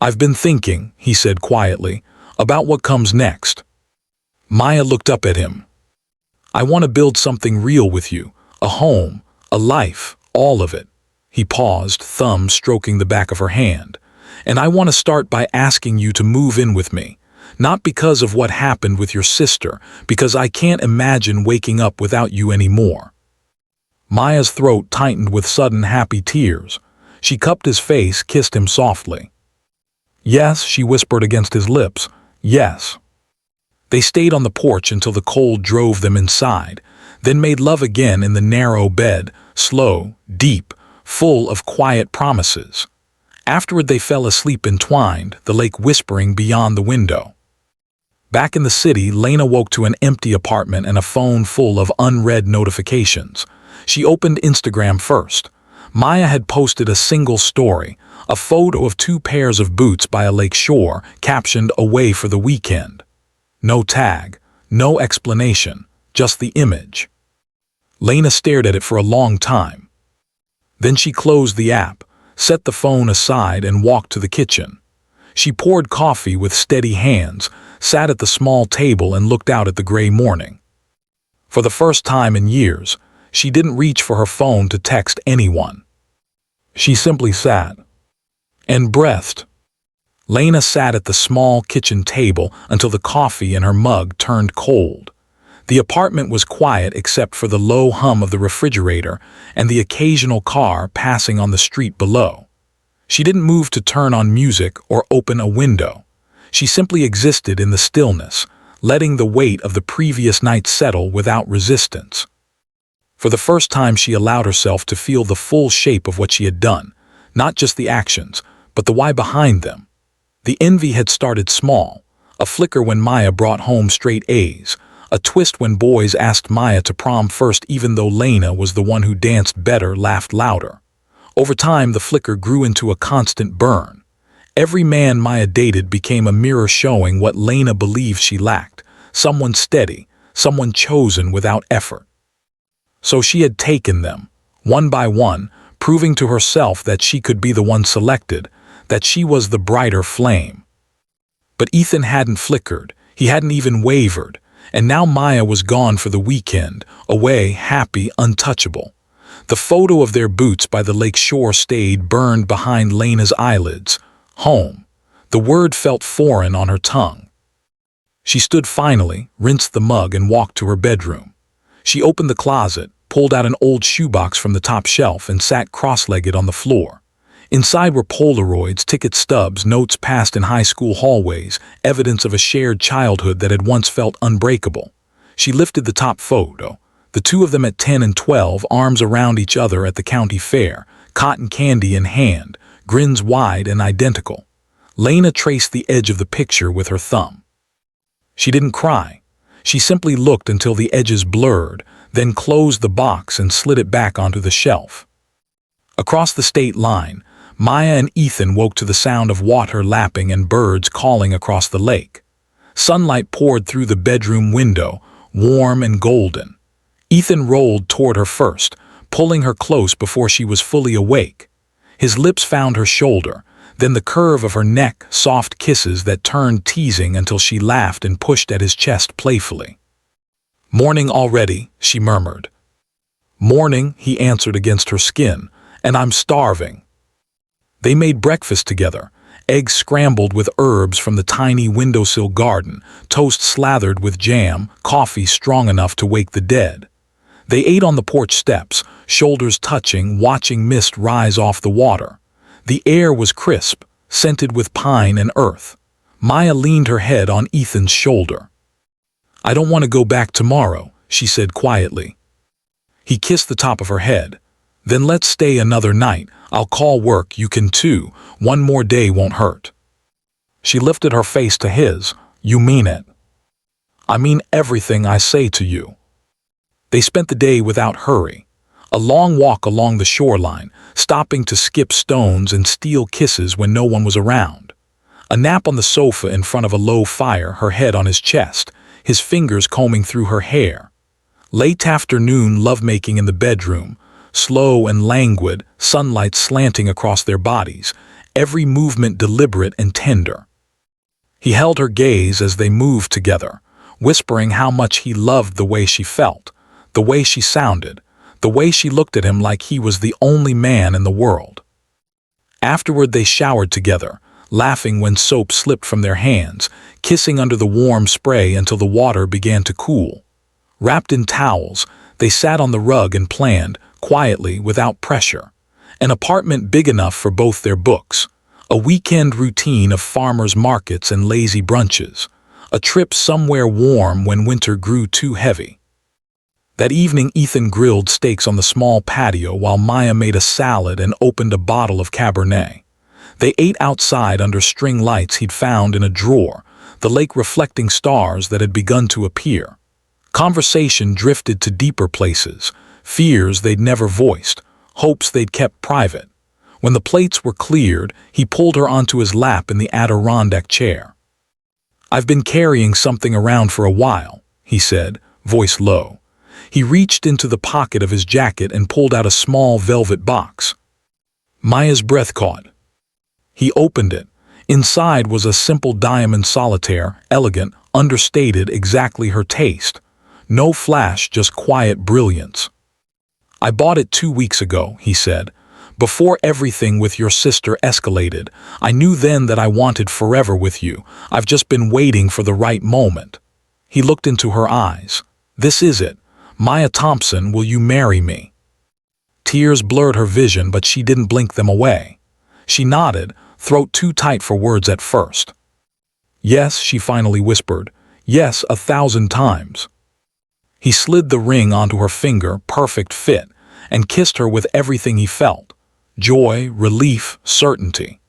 "I've been thinking," he said quietly, "about what comes next." Maya looked up at him. "I want to build something real with you, a home, a life, all of it." He paused, thumb stroking the back of her hand. "And I want to start by asking you to move in with me. Not because of what happened with your sister, because I can't imagine waking up without you anymore." Maya's throat tightened with sudden happy tears. She cupped his face, kissed him softly. "Yes," she whispered against his lips. "Yes." They stayed on the porch until the cold drove them inside, then made love again in the narrow bed, slow, deep, full of quiet promises. Afterward they fell asleep entwined, the lake whispering beyond the window. Back in the city, Lena woke to an empty apartment and a phone full of unread notifications. She opened Instagram first. Maya had posted a single story, a photo of 2 pairs of boots by a lake shore, captioned "Away for the weekend." No tag, no explanation, just the image. Lena stared at it for a long time. Then she closed the app, set the phone aside and walked to the kitchen. She poured coffee with steady hands, sat at the small table and looked out at the gray morning. For the first time in years, she didn't reach for her phone to text anyone. She simply sat and breathed. Lena sat at the small kitchen table until the coffee in her mug turned cold. The apartment was quiet except for the low hum of the refrigerator and the occasional car passing on the street below. She didn't move to turn on music or open a window. She simply existed in the stillness, letting the weight of the previous night settle without resistance. For the first time she allowed herself to feel the full shape of what she had done, not just the actions, but the why behind them. The envy had started small, a flicker when Maya brought home straight A's, a twist when boys asked Maya to prom first even though Lena was the one who danced better, laughed louder. Over time, the flicker grew into a constant burn. Every man Maya dated became a mirror showing what Lena believed she lacked, someone steady, someone chosen without effort. So she had taken them, one by one, proving to herself that she could be the one selected, that she was the brighter flame. But Ethan hadn't flickered, he hadn't even wavered, and now Maya was gone for the weekend, away, happy, untouchable. The photo of their boots by the lake shore stayed burned behind Lena's eyelids. Home. The word felt foreign on her tongue. She stood finally, rinsed the mug, and walked to her bedroom. She opened the closet, pulled out an old shoebox from the top shelf, and sat cross-legged on the floor. Inside were Polaroids, ticket stubs, notes passed in high school hallways, evidence of a shared childhood that had once felt unbreakable. She lifted the top photo, the two of them at 10 and 12, arms around each other at the county fair, cotton candy in hand, grins wide and identical. Lena traced the edge of the picture with her thumb. She didn't cry. She simply looked until the edges blurred, then closed the box and slid it back onto the shelf. Across the state line, Maya and Ethan woke to the sound of water lapping and birds calling across the lake. Sunlight poured through the bedroom window, warm and golden. Ethan rolled toward her first, pulling her close before she was fully awake. His lips found her shoulder, then the curve of her neck, soft kisses that turned teasing until she laughed and pushed at his chest playfully. "Morning already," she murmured. "Morning," he answered against her skin, "and I'm starving." They made breakfast together, eggs scrambled with herbs from the tiny windowsill garden, toast slathered with jam, coffee strong enough to wake the dead. They ate on the porch steps, shoulders touching, watching mist rise off the water. The air was crisp, scented with pine and earth. Maya leaned her head on Ethan's shoulder. "I don't want to go back tomorrow," she said quietly. He kissed the top of her head. "Then let's stay another night. I'll call work, you can too. One more day won't hurt." She lifted her face to his. "You mean it?" "I mean everything I say to you." They spent the day without hurry. A long walk along the shoreline, stopping to skip stones and steal kisses when no one was around. A nap on the sofa in front of a low fire, her head on his chest, his fingers combing through her hair. Late afternoon lovemaking in the bedroom, slow and languid, sunlight slanting across their bodies, every movement deliberate and tender. He held her gaze as they moved together, whispering how much he loved the way she felt, the way she sounded, the way she looked at him like he was the only man in the world. Afterward they showered together, laughing when soap slipped from their hands, kissing under the warm spray until the water began to cool. Wrapped in towels, they sat on the rug and planned, quietly, without pressure. An apartment big enough for both their books. A weekend routine of farmers' markets and lazy brunches. A trip somewhere warm when winter grew too heavy. That evening Ethan grilled steaks on the small patio while Maya made a salad and opened a bottle of Cabernet. They ate outside under string lights he'd found in a drawer, the lake reflecting stars that had begun to appear. Conversation drifted to deeper places, fears they'd never voiced, hopes they'd kept private. When the plates were cleared, he pulled her onto his lap in the Adirondack chair. "I've been carrying something around for a while," he said, voice low. He reached into the pocket of his jacket and pulled out a small velvet box. Maya's breath caught. He opened it. Inside was a simple diamond solitaire, elegant, understated, exactly her taste. No flash, just quiet brilliance. "I bought it 2 weeks ago," he said. "Before everything with your sister escalated. I knew then that I wanted forever with you. I've just been waiting for the right moment." He looked into her eyes. "This is it. Maya Thompson, will you marry me?" Tears blurred her vision, but she didn't blink them away. She nodded, throat too tight for words at first. "Yes," she finally whispered. "Yes, 1,000 times." He slid the ring onto her finger, perfect fit, and kissed her with everything he felt. Joy, relief, certainty.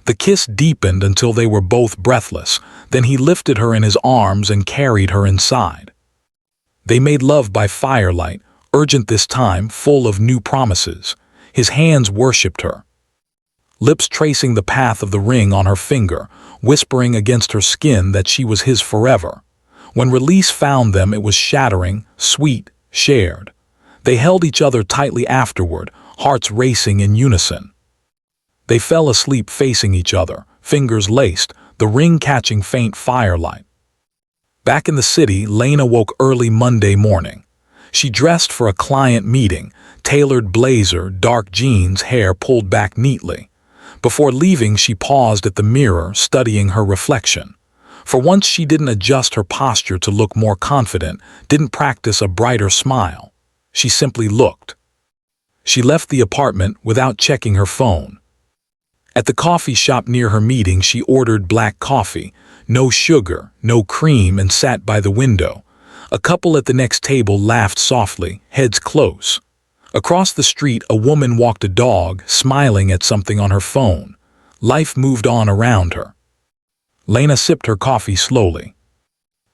The kiss deepened until they were both breathless. Then he lifted her in his arms and carried her inside. They made love by firelight, urgent this time, full of new promises. His hands worshipped her, lips tracing the path of the ring on her finger, whispering against her skin that she was his forever. When release found them, it was shattering, sweet, shared. They held each other tightly afterward, hearts racing in unison. They fell asleep facing each other, fingers laced, the ring catching faint firelight. Back in the city, Lena woke early Monday morning. She dressed for a client meeting, tailored blazer, dark jeans, hair pulled back neatly. Before leaving, she paused at the mirror, studying her reflection. For once, she didn't adjust her posture to look more confident, didn't practice a brighter smile. She simply looked. She left the apartment without checking her phone. At the coffee shop near her meeting, she ordered black coffee, no sugar, no cream, and sat by the window. A couple at the next table laughed softly, heads close. Across the street, a woman walked a dog, smiling at something on her phone. Life moved on around her. Lena sipped her coffee slowly.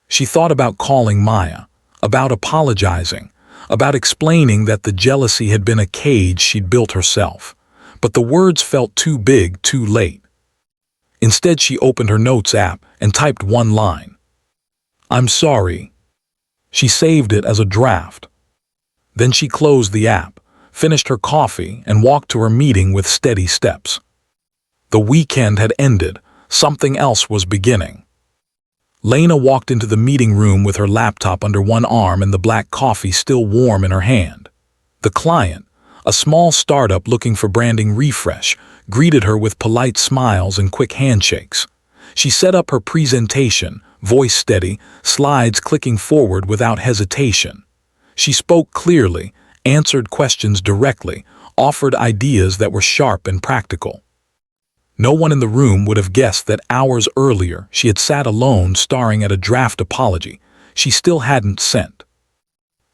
She thought about calling Maya, about apologizing, about explaining that the jealousy had been a cage she'd built herself. But the words felt too big, too late. Instead, she opened her notes app and typed one line. "I'm sorry." She saved it as a draft. Then she closed the app, finished her coffee, and walked to her meeting with steady steps. The weekend had ended. Something else was beginning. Lena walked into the meeting room with her laptop under one arm and the black coffee still warm in her hand. The client, a small startup looking for branding refresh, greeted her with polite smiles and quick handshakes. She set up her presentation, voice steady, slides clicking forward without hesitation. She spoke clearly, answered questions directly, offered ideas that were sharp and practical. No one in the room would have guessed that hours earlier she had sat alone staring at a draft apology she still hadn't sent.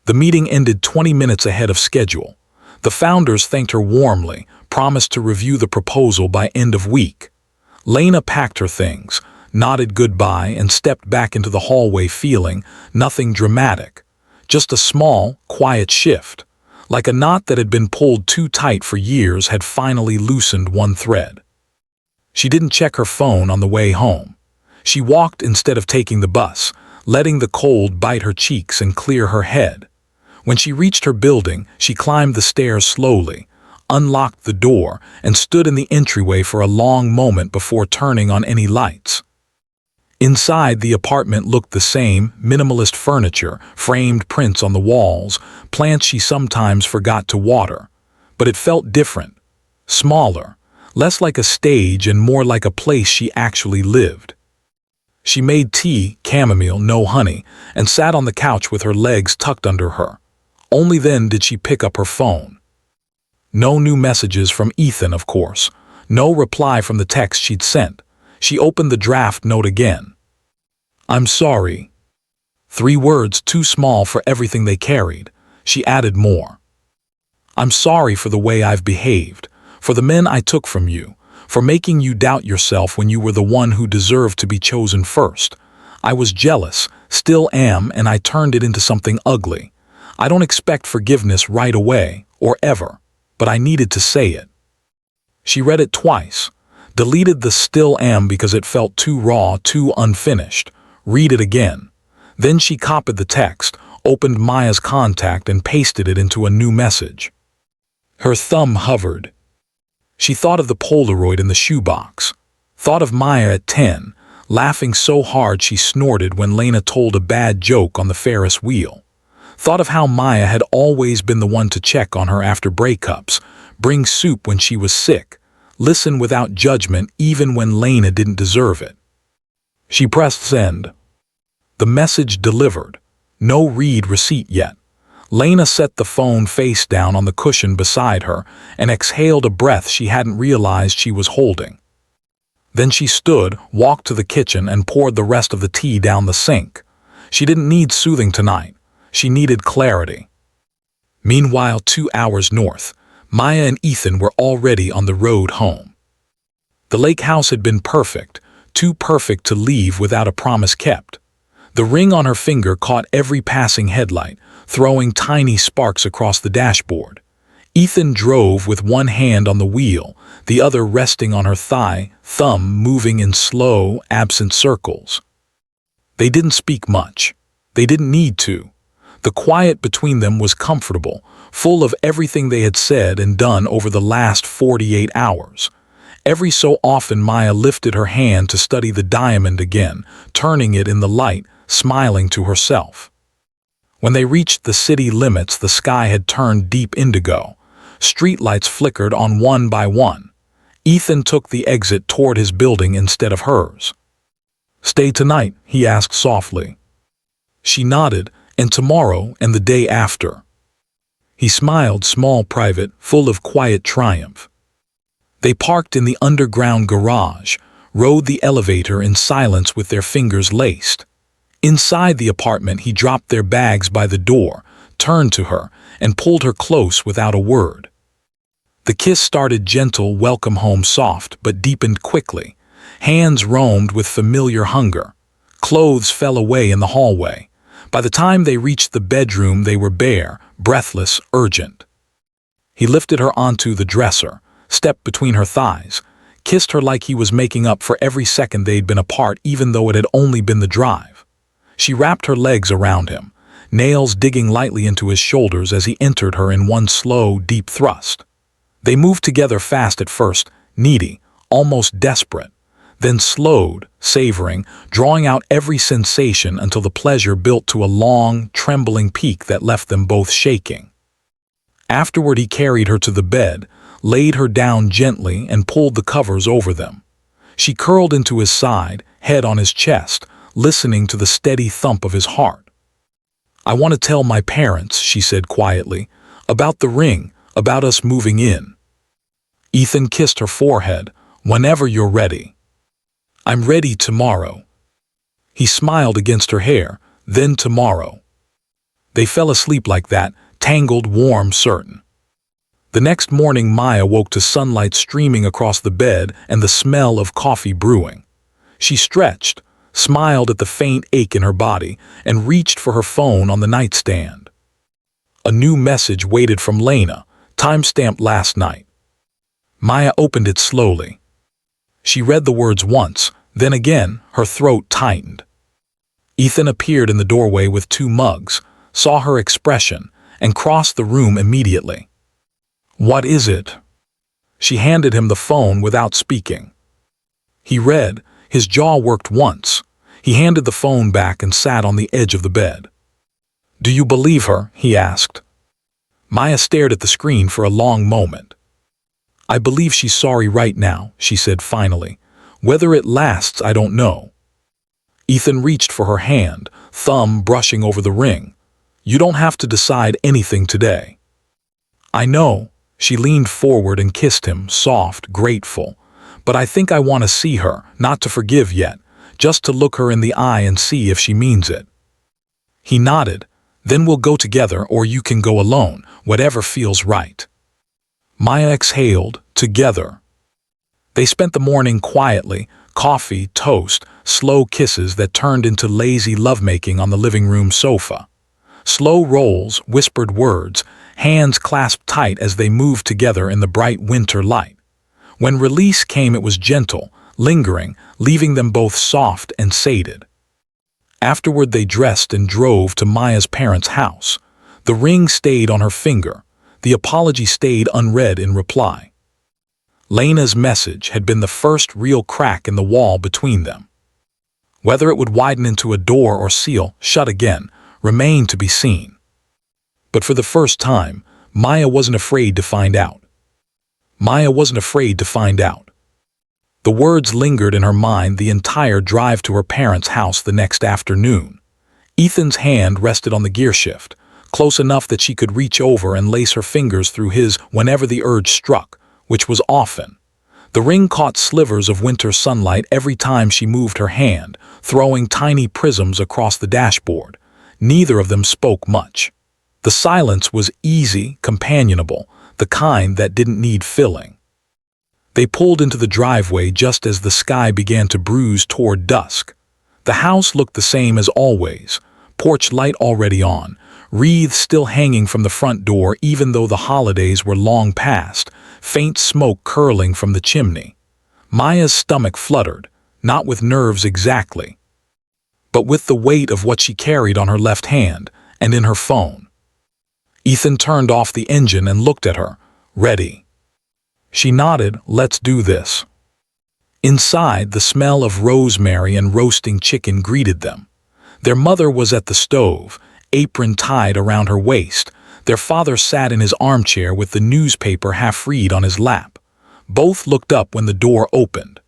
The meeting ended 20 minutes ahead of schedule. The founders thanked her warmly, promised to review the proposal by end of week. Lena packed her things, nodded goodbye, and stepped back into the hallway feeling nothing dramatic, just a small, quiet shift, like a knot that had been pulled too tight for years had finally loosened one thread. She didn't check her phone on the way home. She walked instead of taking the bus, letting the cold bite her cheeks and clear her head. When she reached her building, she climbed the stairs slowly, unlocked the door, and stood in the entryway for a long moment before turning on any lights. Inside, the apartment looked the same, minimalist furniture, framed prints on the walls, plants she sometimes forgot to water. But it felt different, smaller, less like a stage and more like a place she actually lived. She made tea, chamomile, no honey, and sat on the couch with her legs tucked under her. Only then did she pick up her phone. No new messages from Ethan, of course. No reply from the text she'd sent. She opened the draft note again. "I'm sorry." 3 words too small for everything they carried. She added more. "I'm sorry for the way I've behaved, for the men I took from you, for making you doubt yourself when you were the one who deserved to be chosen first. I was jealous, still am, and I turned it into something ugly. I don't expect forgiveness right away, or ever, but I needed to say it." She read it twice, deleted the "still am" because it felt too raw, too unfinished. Read it again. Then she copied the text, opened Maya's contact, and pasted it into a new message. Her thumb hovered. She thought of the Polaroid in the shoebox, thought of Maya at 10, laughing so hard she snorted when Lena told a bad joke on the Ferris wheel. Thought of how Maya had always been the one to check on her after breakups, bring soup when she was sick, listen without judgment even when Lena didn't deserve it. She pressed send. The message delivered. No read receipt yet. Lena set the phone face down on the cushion beside her and exhaled a breath she hadn't realized she was holding. Then she stood, walked to the kitchen, and poured the rest of the tea down the sink. She didn't need soothing tonight. She needed clarity. Meanwhile, 2 hours north, Maya and Ethan were already on the road home. The lake house had been perfect, too perfect to leave without a promise kept. The ring on her finger caught every passing headlight, throwing tiny sparks across the dashboard. Ethan drove with one hand on the wheel, the other resting on her thigh, thumb moving in slow, absent circles. They didn't speak much. They didn't need to. The quiet between them was comfortable, full of everything they had said and done over the last 48 hours. Every so often Maya lifted her hand to study the diamond again, turning it in the light, smiling to herself. When they reached the city limits, the sky had turned deep indigo. Streetlights flickered on one by one. Ethan took the exit toward his building instead of hers. "Stay tonight?" he asked softly. She nodded, "And tomorrow and the day after." He smiled, small, private, full of quiet triumph. They parked in the underground garage, rode the elevator in silence with their fingers laced. Inside the apartment, he dropped their bags by the door, turned to her, and pulled her close without a word. The kiss started gentle, welcome home soft, but deepened quickly. Hands roamed with familiar hunger. Clothes fell away in the hallway. By the time they reached the bedroom, they were bare, breathless, urgent. He lifted her onto the dresser, stepped between her thighs, kissed her like he was making up for every second they'd been apart, even though it had only been the drive. She wrapped her legs around him, nails digging lightly into his shoulders as he entered her in one slow, deep thrust. They moved together fast at first, needy, almost desperate, then slowed, savoring, drawing out every sensation until the pleasure built to a long, trembling peak that left them both shaking. Afterward, he carried her to the bed, laid her down gently, and pulled the covers over them. She curled into his side, head on his chest, listening to the steady thump of his heart. "I want to tell my parents," she said quietly, "about the ring, about us moving in." Ethan kissed her forehead. "Whenever you're ready." "I'm ready tomorrow." He smiled against her hair. "Then tomorrow." They fell asleep like that, tangled, warm, certain. The next morning, Maya woke to sunlight streaming across the bed and the smell of coffee brewing. She stretched, smiled at the faint ache in her body, and reached for her phone on the nightstand. A new message waited from Lena, time-stamped last night. Maya opened it slowly. She read the words once, then again, her throat tightened. Ethan appeared in the doorway with 2 mugs, saw her expression, and crossed the room immediately. "What is it?" She handed him the phone without speaking. He read, his jaw worked once. He handed the phone back and sat on the edge of the bed. "Do you believe her?" he asked. Maya stared at the screen for a long moment. "I believe she's sorry right now," she said finally. "Whether it lasts, I don't know." Ethan reached for her hand, thumb brushing over the ring. "You don't have to decide anything today." "I know." She leaned forward and kissed him, soft, grateful. "But I think I want to see her, not to forgive yet, just to look her in the eye and see if she means it." He nodded. "Then we'll go together, or you can go alone, whatever feels right." Maya exhaled, "Together." They spent the morning quietly, coffee, toast, slow kisses that turned into lazy lovemaking on the living room sofa. Slow rolls, whispered words, hands clasped tight as they moved together in the bright winter light. When release came, it was gentle, lingering, leaving them both soft and sated. Afterward, they dressed and drove to Maya's parents' house. The ring stayed on her finger. The apology stayed unread in reply. Lena's message had been the first real crack in the wall between them. Whether it would widen into a door or seal shut again remained to be seen. But for the first time, Maya wasn't afraid to find out. Maya wasn't afraid to find out. The words lingered in her mind the entire drive to her parents' house the next afternoon. Ethan's hand rested on the gearshift, close enough that she could reach over and lace her fingers through his whenever the urge struck, which was often. The ring caught slivers of winter sunlight every time she moved her hand, throwing tiny prisms across the dashboard. Neither of them spoke much. The silence was easy, companionable, the kind that didn't need filling. They pulled into the driveway just as the sky began to bruise toward dusk. The house looked the same as always, porch light already on, wreaths still hanging from the front door even though the holidays were long past, faint smoke curling from the chimney. Maya's stomach fluttered, not with nerves exactly, but with the weight of what she carried on her left hand and in her phone. Ethan turned off the engine and looked at her, ready. She nodded, "Let's do this." Inside, the smell of rosemary and roasting chicken greeted them. Their mother was at the stove, apron tied around her waist. Their father sat in his armchair with the newspaper half-read on his lap. Both looked up when the door opened.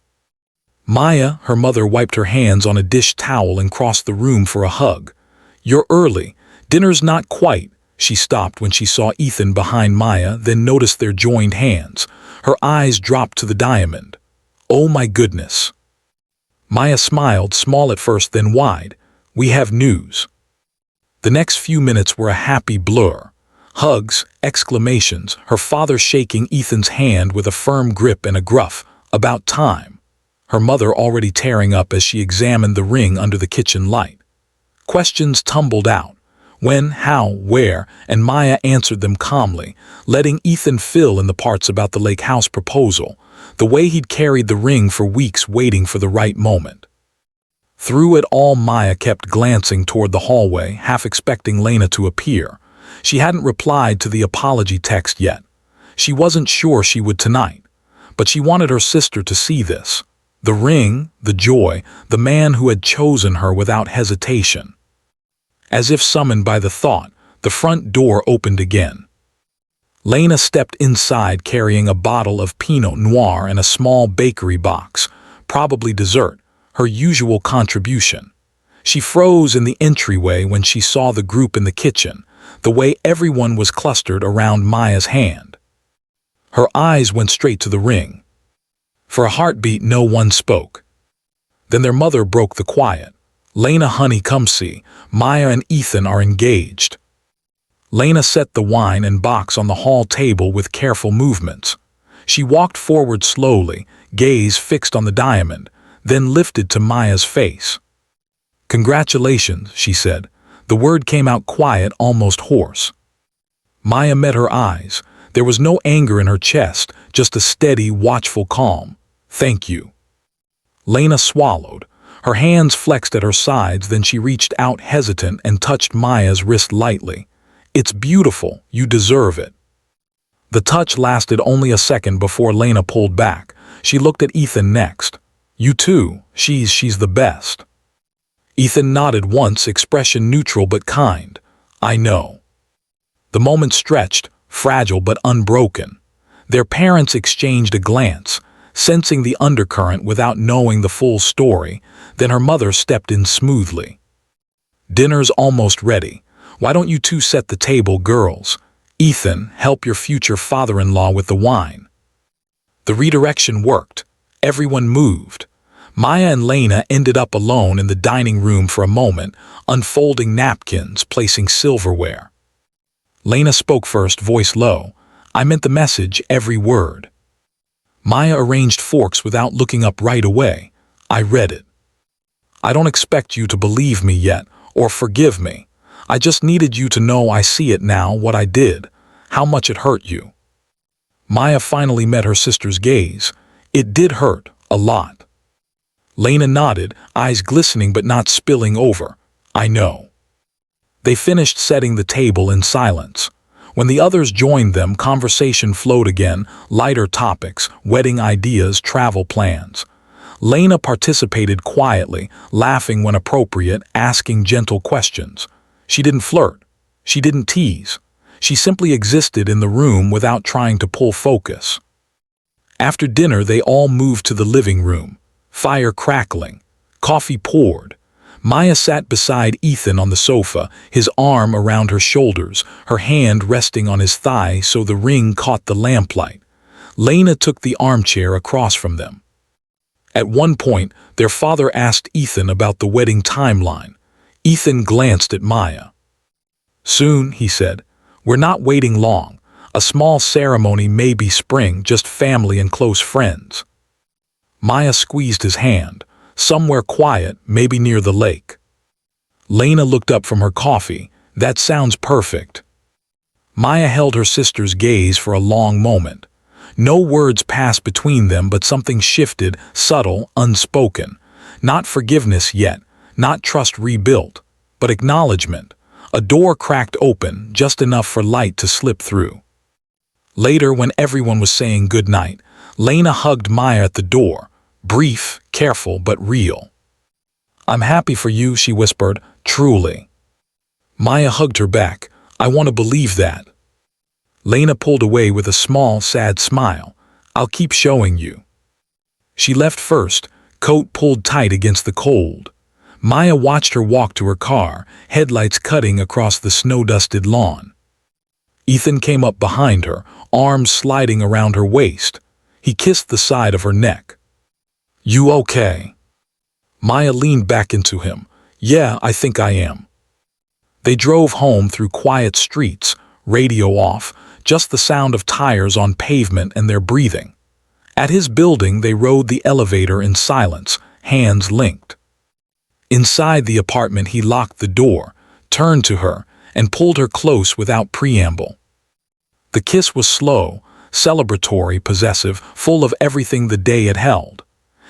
Maya, her mother, wiped her hands on a dish towel and crossed the room for a hug. "You're early. Dinner's not quite." She stopped when she saw Ethan behind Maya, then noticed their joined hands. Her eyes dropped to the diamond. "Oh my goodness." Maya smiled, small at first, then wide. "We have news." The next few minutes were a happy blur. Hugs, exclamations, her father shaking Ethan's hand with a firm grip and a gruff, "About time." Her mother already tearing up as she examined the ring under the kitchen light. Questions tumbled out. When, how, where, and Maya answered them calmly, letting Ethan fill in the parts about the lake house proposal, the way he'd carried the ring for weeks waiting for the right moment. Through it all, Maya kept glancing toward the hallway, half expecting Lena to appear. She hadn't replied to the apology text yet. She wasn't sure she would tonight, but she wanted her sister to see this. The ring, the joy, the man who had chosen her without hesitation. As if summoned by the thought, the front door opened again. Lena stepped inside carrying a bottle of Pinot Noir and a small bakery box, probably dessert, her usual contribution. She froze in the entryway when she saw the group in the kitchen, the way everyone was clustered around Maya's hand. Her eyes went straight to the ring. For a heartbeat, no one spoke. Then their mother broke the quiet. "Lena, honey, come see. Maya and Ethan are engaged." Lena set the wine and box on the hall table with careful movements. She walked forward slowly, gaze fixed on the diamond, then lifted to Maya's face. "Congratulations," she said. The word came out quiet, almost hoarse. Maya met her eyes. There was no anger in her chest, just a steady, watchful calm. "Thank you." Lena swallowed. Her hands flexed at her sides, then she reached out hesitant and touched Maya's wrist lightly. "It's beautiful. You deserve it." The touch lasted only a second before Lena pulled back. She looked at Ethan next. "You too. She's the best." Ethan nodded once, expression neutral but kind. "I know." The moment stretched, fragile but unbroken. Their parents exchanged a glance, sensing the undercurrent without knowing the full story. Then her mother stepped in smoothly. "Dinner's almost ready. Why don't you two set the table, girls? Ethan, help your future father-in-law with the wine." The redirection worked. Everyone moved. Maya and Lena ended up alone in the dining room for a moment, unfolding napkins, placing silverware. Lena spoke first, voice low. "I meant the message, every word." Maya arranged forks without looking up right away. "I read it. I don't expect you to believe me yet, or forgive me. I just needed you to know I see it now, what I did, how much it hurt you." Maya finally met her sister's gaze. "It did hurt, a lot." Lena nodded, eyes glistening but not spilling over. "I know." They finished setting the table in silence. When the others joined them, conversation flowed again, lighter topics, wedding ideas, travel plans. Lena participated quietly, laughing when appropriate, asking gentle questions. She didn't flirt. She didn't tease. She simply existed in the room without trying to pull focus. After dinner, they all moved to the living room. Fire crackling. Coffee poured. Maya sat beside Ethan on the sofa, his arm around her shoulders, her hand resting on his thigh so the ring caught the lamplight. Lena took the armchair across from them. At one point, their father asked Ethan about the wedding timeline. Ethan glanced at Maya. "Soon," he said. "We're not waiting long. A small ceremony, maybe spring, just family and close friends. Maya squeezed his hand. Somewhere quiet, maybe near the lake. Lena looked up from her coffee. That sounds perfect. Maya held her sister's gaze for a long moment. No words passed between them, but something shifted, subtle, unspoken. Not forgiveness yet, not trust rebuilt, but acknowledgement. A door cracked open, just enough for light to slip through. Later, when everyone was saying goodnight, Lena hugged Maya at the door. Brief, careful, but real. "I'm happy for you," she whispered, "truly." Maya hugged her back. "I want to believe that." Lena pulled away with a small, sad smile. "I'll keep showing you." She left first, coat pulled tight against the cold. Maya watched her walk to her car, headlights cutting across the snow-dusted lawn. Ethan came up behind her, arms sliding around her waist. He kissed the side of her neck. "You okay?" Maya leaned back into him. "Yeah, I think I am." They drove home through quiet streets, radio off, just the sound of tires on pavement and their breathing. At his building, they rode the elevator in silence, hands linked. Inside the apartment, he locked the door, turned to her, and pulled her close without preamble. The kiss was slow, celebratory, possessive, full of everything the day had held.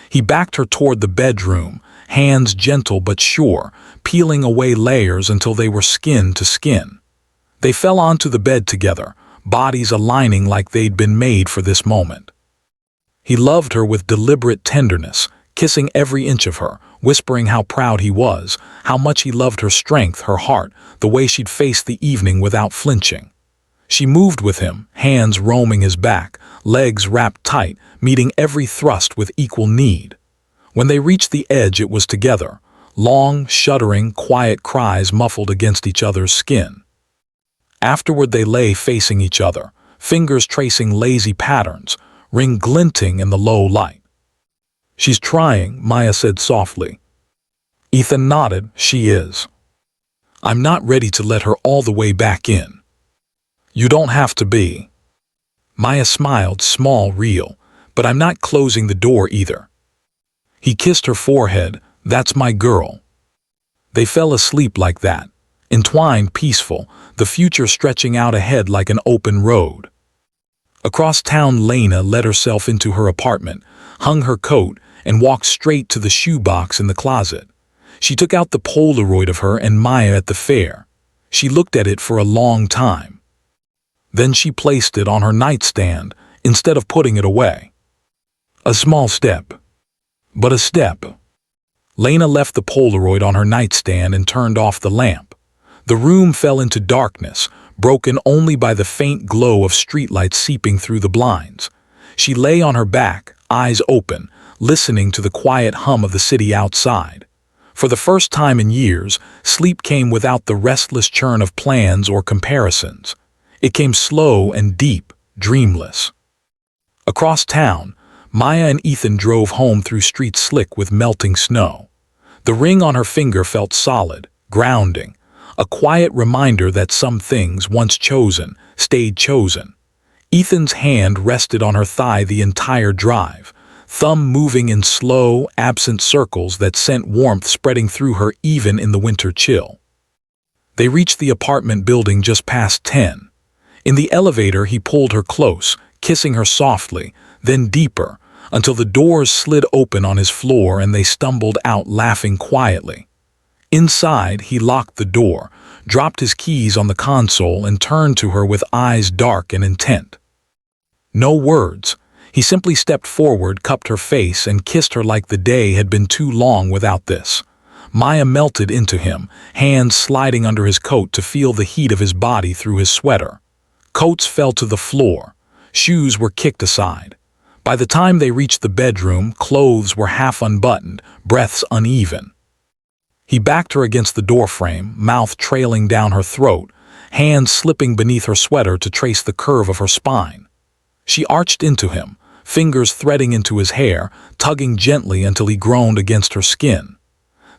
He backed her toward the bedroom, hands gentle but sure, peeling away layers until they were skin to skin. They fell onto the bed together, bodies aligning like they'd been made for this moment. He loved her with deliberate tenderness, kissing every inch of her, whispering how proud he was, how much he loved her strength, her heart, the way she'd faced the evening without flinching. She moved with him, hands roaming his back, legs wrapped tight, meeting every thrust with equal need. When they reached the edge, it was together, long, shuddering, quiet cries muffled against each other's skin. Afterward, they lay facing each other, fingers tracing lazy patterns, ring glinting in the low light. "She's trying," Maya said softly. Ethan nodded. "She is. I'm not ready to let her all the way back in." "You don't have to be." Maya smiled, small, real, "but I'm not closing the door either." He kissed her forehead. "That's my girl." They fell asleep like that, entwined, peaceful, the future stretching out ahead like an open road. Across town, Lena let herself into her apartment, hung her coat, and walked straight to the shoebox in the closet. She took out the Polaroid of her and Maya at the fair. She looked at it for a long time. Then she placed it on her nightstand instead of putting it away. A small step, but a step. Lena left the Polaroid on her nightstand and turned off the lamp. The room fell into darkness, broken only by the faint glow of streetlights seeping through the blinds. She lay on her back, eyes open, listening to the quiet hum of the city outside. For the first time in years, sleep came without the restless churn of plans or comparisons. It came slow and deep, dreamless. Across town, Maya and Ethan drove home through streets slick with melting snow. The ring on her finger felt solid, grounding, a quiet reminder that some things, once chosen, stayed chosen. Ethan's hand rested on her thigh the entire drive, thumb moving in slow, absent circles that sent warmth spreading through her even in the winter chill. They reached the apartment building just past 10. In the elevator, he pulled her close, kissing her softly, then deeper, until the doors slid open on his floor and they stumbled out laughing quietly. Inside, he locked the door, dropped his keys on the console and turned to her with eyes dark and intent. No words. He simply stepped forward, cupped her face, and kissed her like the day had been too long without this. Maya melted into him, hands sliding under his coat to feel the heat of his body through his sweater. Coats fell to the floor. Shoes were kicked aside. By the time they reached the bedroom, clothes were half unbuttoned, breaths uneven. He backed her against the doorframe, mouth trailing down her throat, hands slipping beneath her sweater to trace the curve of her spine. She arched into him, fingers threading into his hair, tugging gently until he groaned against her skin.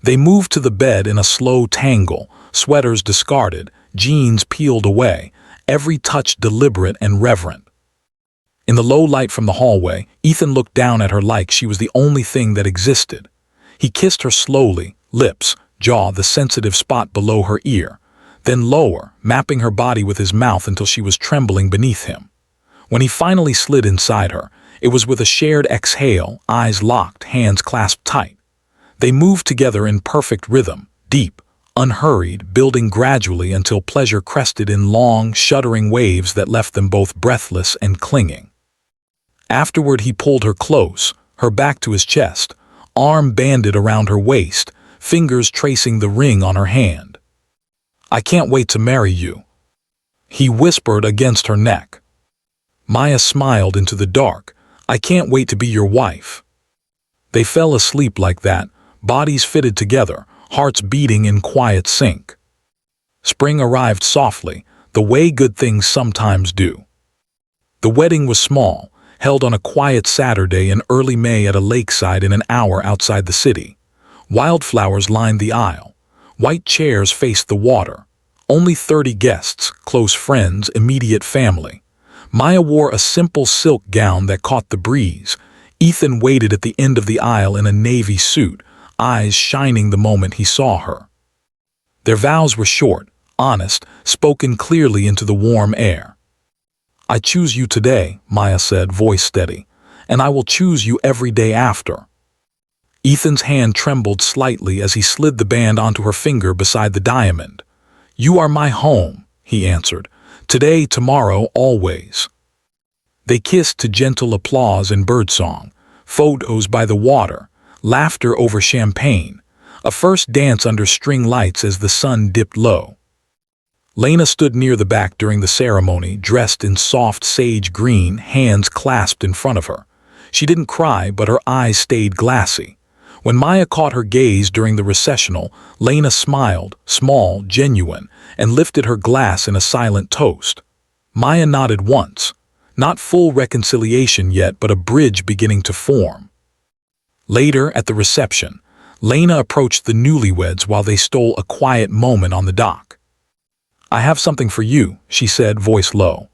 They moved to the bed in a slow tangle, sweaters discarded, jeans peeled away, every touch deliberate and reverent. In the low light from the hallway, Ethan looked down at her like she was the only thing that existed. He kissed her slowly, lips, jaw, the sensitive spot below her ear, then lower, mapping her body with his mouth until she was trembling beneath him. When he finally slid inside her, it was with a shared exhale, eyes locked, hands clasped tight. They moved together in perfect rhythm, deep, unhurried, building gradually until pleasure crested in long, shuddering waves that left them both breathless and clinging. Afterward he pulled her close, her back to his chest, arm banded around her waist, fingers tracing the ring on her hand. "I can't wait to marry you," he whispered against her neck. Maya smiled into the dark. "I can't wait to be your wife." They fell asleep like that, bodies fitted together, hearts beating in quiet sync. Spring arrived softly, the way good things sometimes do. The wedding was small, held on a quiet Saturday in early May at a lakeside in an hour outside the city. Wildflowers lined the aisle. White chairs faced the water. Only 30 guests, close friends, immediate family. Maya wore a simple silk gown that caught the breeze. Ethan waited at the end of the aisle in a navy suit, eyes shining the moment he saw her. Their vows were short, honest, spoken clearly into the warm air. "I choose you today," Maya said, voice steady, "and I will choose you every day after." Ethan's hand trembled slightly as he slid the band onto her finger beside the diamond. "You are my home," he answered. "Today, tomorrow, always." They kissed to gentle applause and birdsong, photos by the water, laughter over champagne, a first dance under string lights as the sun dipped low. Lena stood near the back during the ceremony, dressed in soft sage green, hands clasped in front of her. She didn't cry, but her eyes stayed glassy. When Maya caught her gaze during the recessional, Lena smiled, small, genuine, and lifted her glass in a silent toast. Maya nodded once. Not full reconciliation yet, but a bridge beginning to form. Later, at the reception, Lena approached the newlyweds while they stole a quiet moment on the dock. "I have something for you," she said, voice low.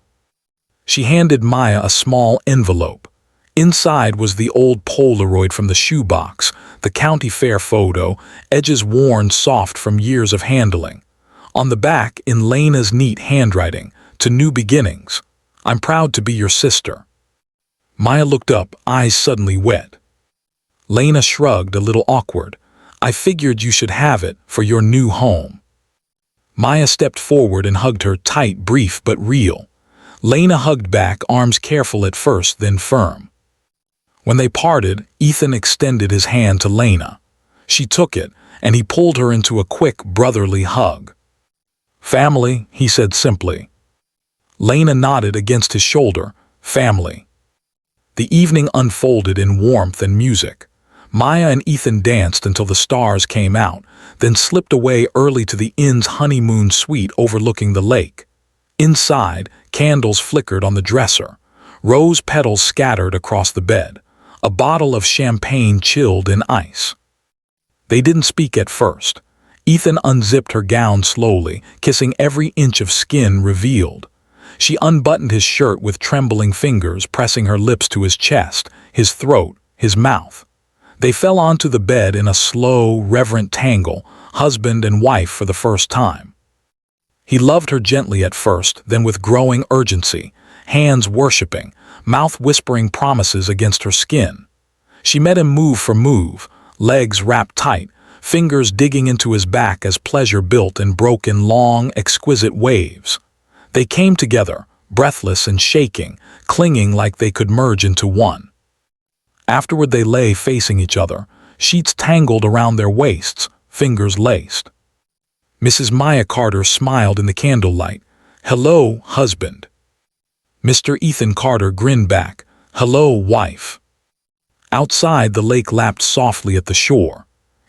She handed Maya a small envelope. Inside was the old Polaroid from the shoebox, the county fair photo, edges worn soft from years of handling. On the back, in Lena's neat handwriting, "To new beginnings. I'm proud to be your sister." Maya looked up, eyes suddenly wet. Lena shrugged, a little awkward. "I figured you should have it for your new home." Maya stepped forward and hugged her, tight, brief, but real. Lena hugged back, arms careful at first, then firm. When they parted, Ethan extended his hand to Lena. She took it, and he pulled her into a quick, brotherly hug. "Family," he said simply. Lena nodded against his shoulder. "Family." The evening unfolded in warmth and music. Maya and Ethan danced until the stars came out, then slipped away early to the inn's honeymoon suite overlooking the lake. Inside, candles flickered on the dresser. Rose petals scattered across the bed. A bottle of champagne chilled in ice. They didn't speak at first. Ethan unzipped her gown slowly, kissing every inch of skin revealed. She unbuttoned his shirt with trembling fingers, pressing her lips to his chest, his throat, his mouth. They fell onto the bed in a slow, reverent tangle, husband and wife for the first time. He loved her gently at first, then with growing urgency, hands worshiping, mouth whispering promises against her skin. She met him move for move, legs wrapped tight, fingers digging into his back as pleasure built and broke in long, exquisite waves. They came together, breathless and shaking, clinging like they could merge into one. Afterward they lay facing each other, sheets tangled around their waists, fingers laced. Mrs. Maya Carter smiled in the candlelight. "Hello, husband." Mr. Ethan Carter grinned back. "Hello, wife." Outside, the lake lapped softly at the shore.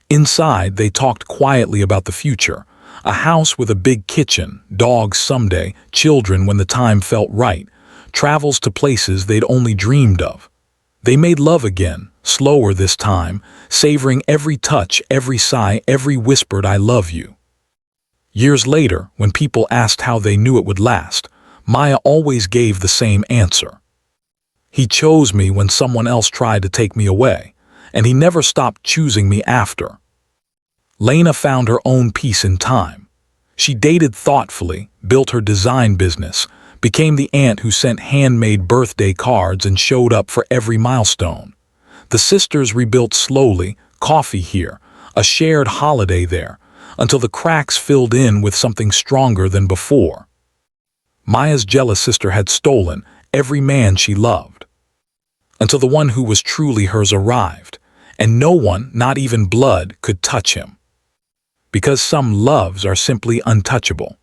Inside, they talked quietly about the future. A house with a big kitchen, dogs someday, children when the time felt right, travels to places they'd only dreamed of. They made love again, slower this time, savoring every touch, every sigh, every whispered "I love you." Years later, when people asked how they knew it would last, Maya always gave the same answer. He chose me when someone else tried to take me away, and he never stopped choosing me after. Lena found her own peace in time. She dated thoughtfully, built her design business, became the aunt who sent handmade birthday cards and showed up for every milestone. The sisters rebuilt slowly, coffee here, a shared holiday there, until the cracks filled in with something stronger than before. Maya's jealous sister had stolen every man she loved, until the one who was truly hers arrived, and no one, not even blood, could touch him. Because some loves are simply untouchable.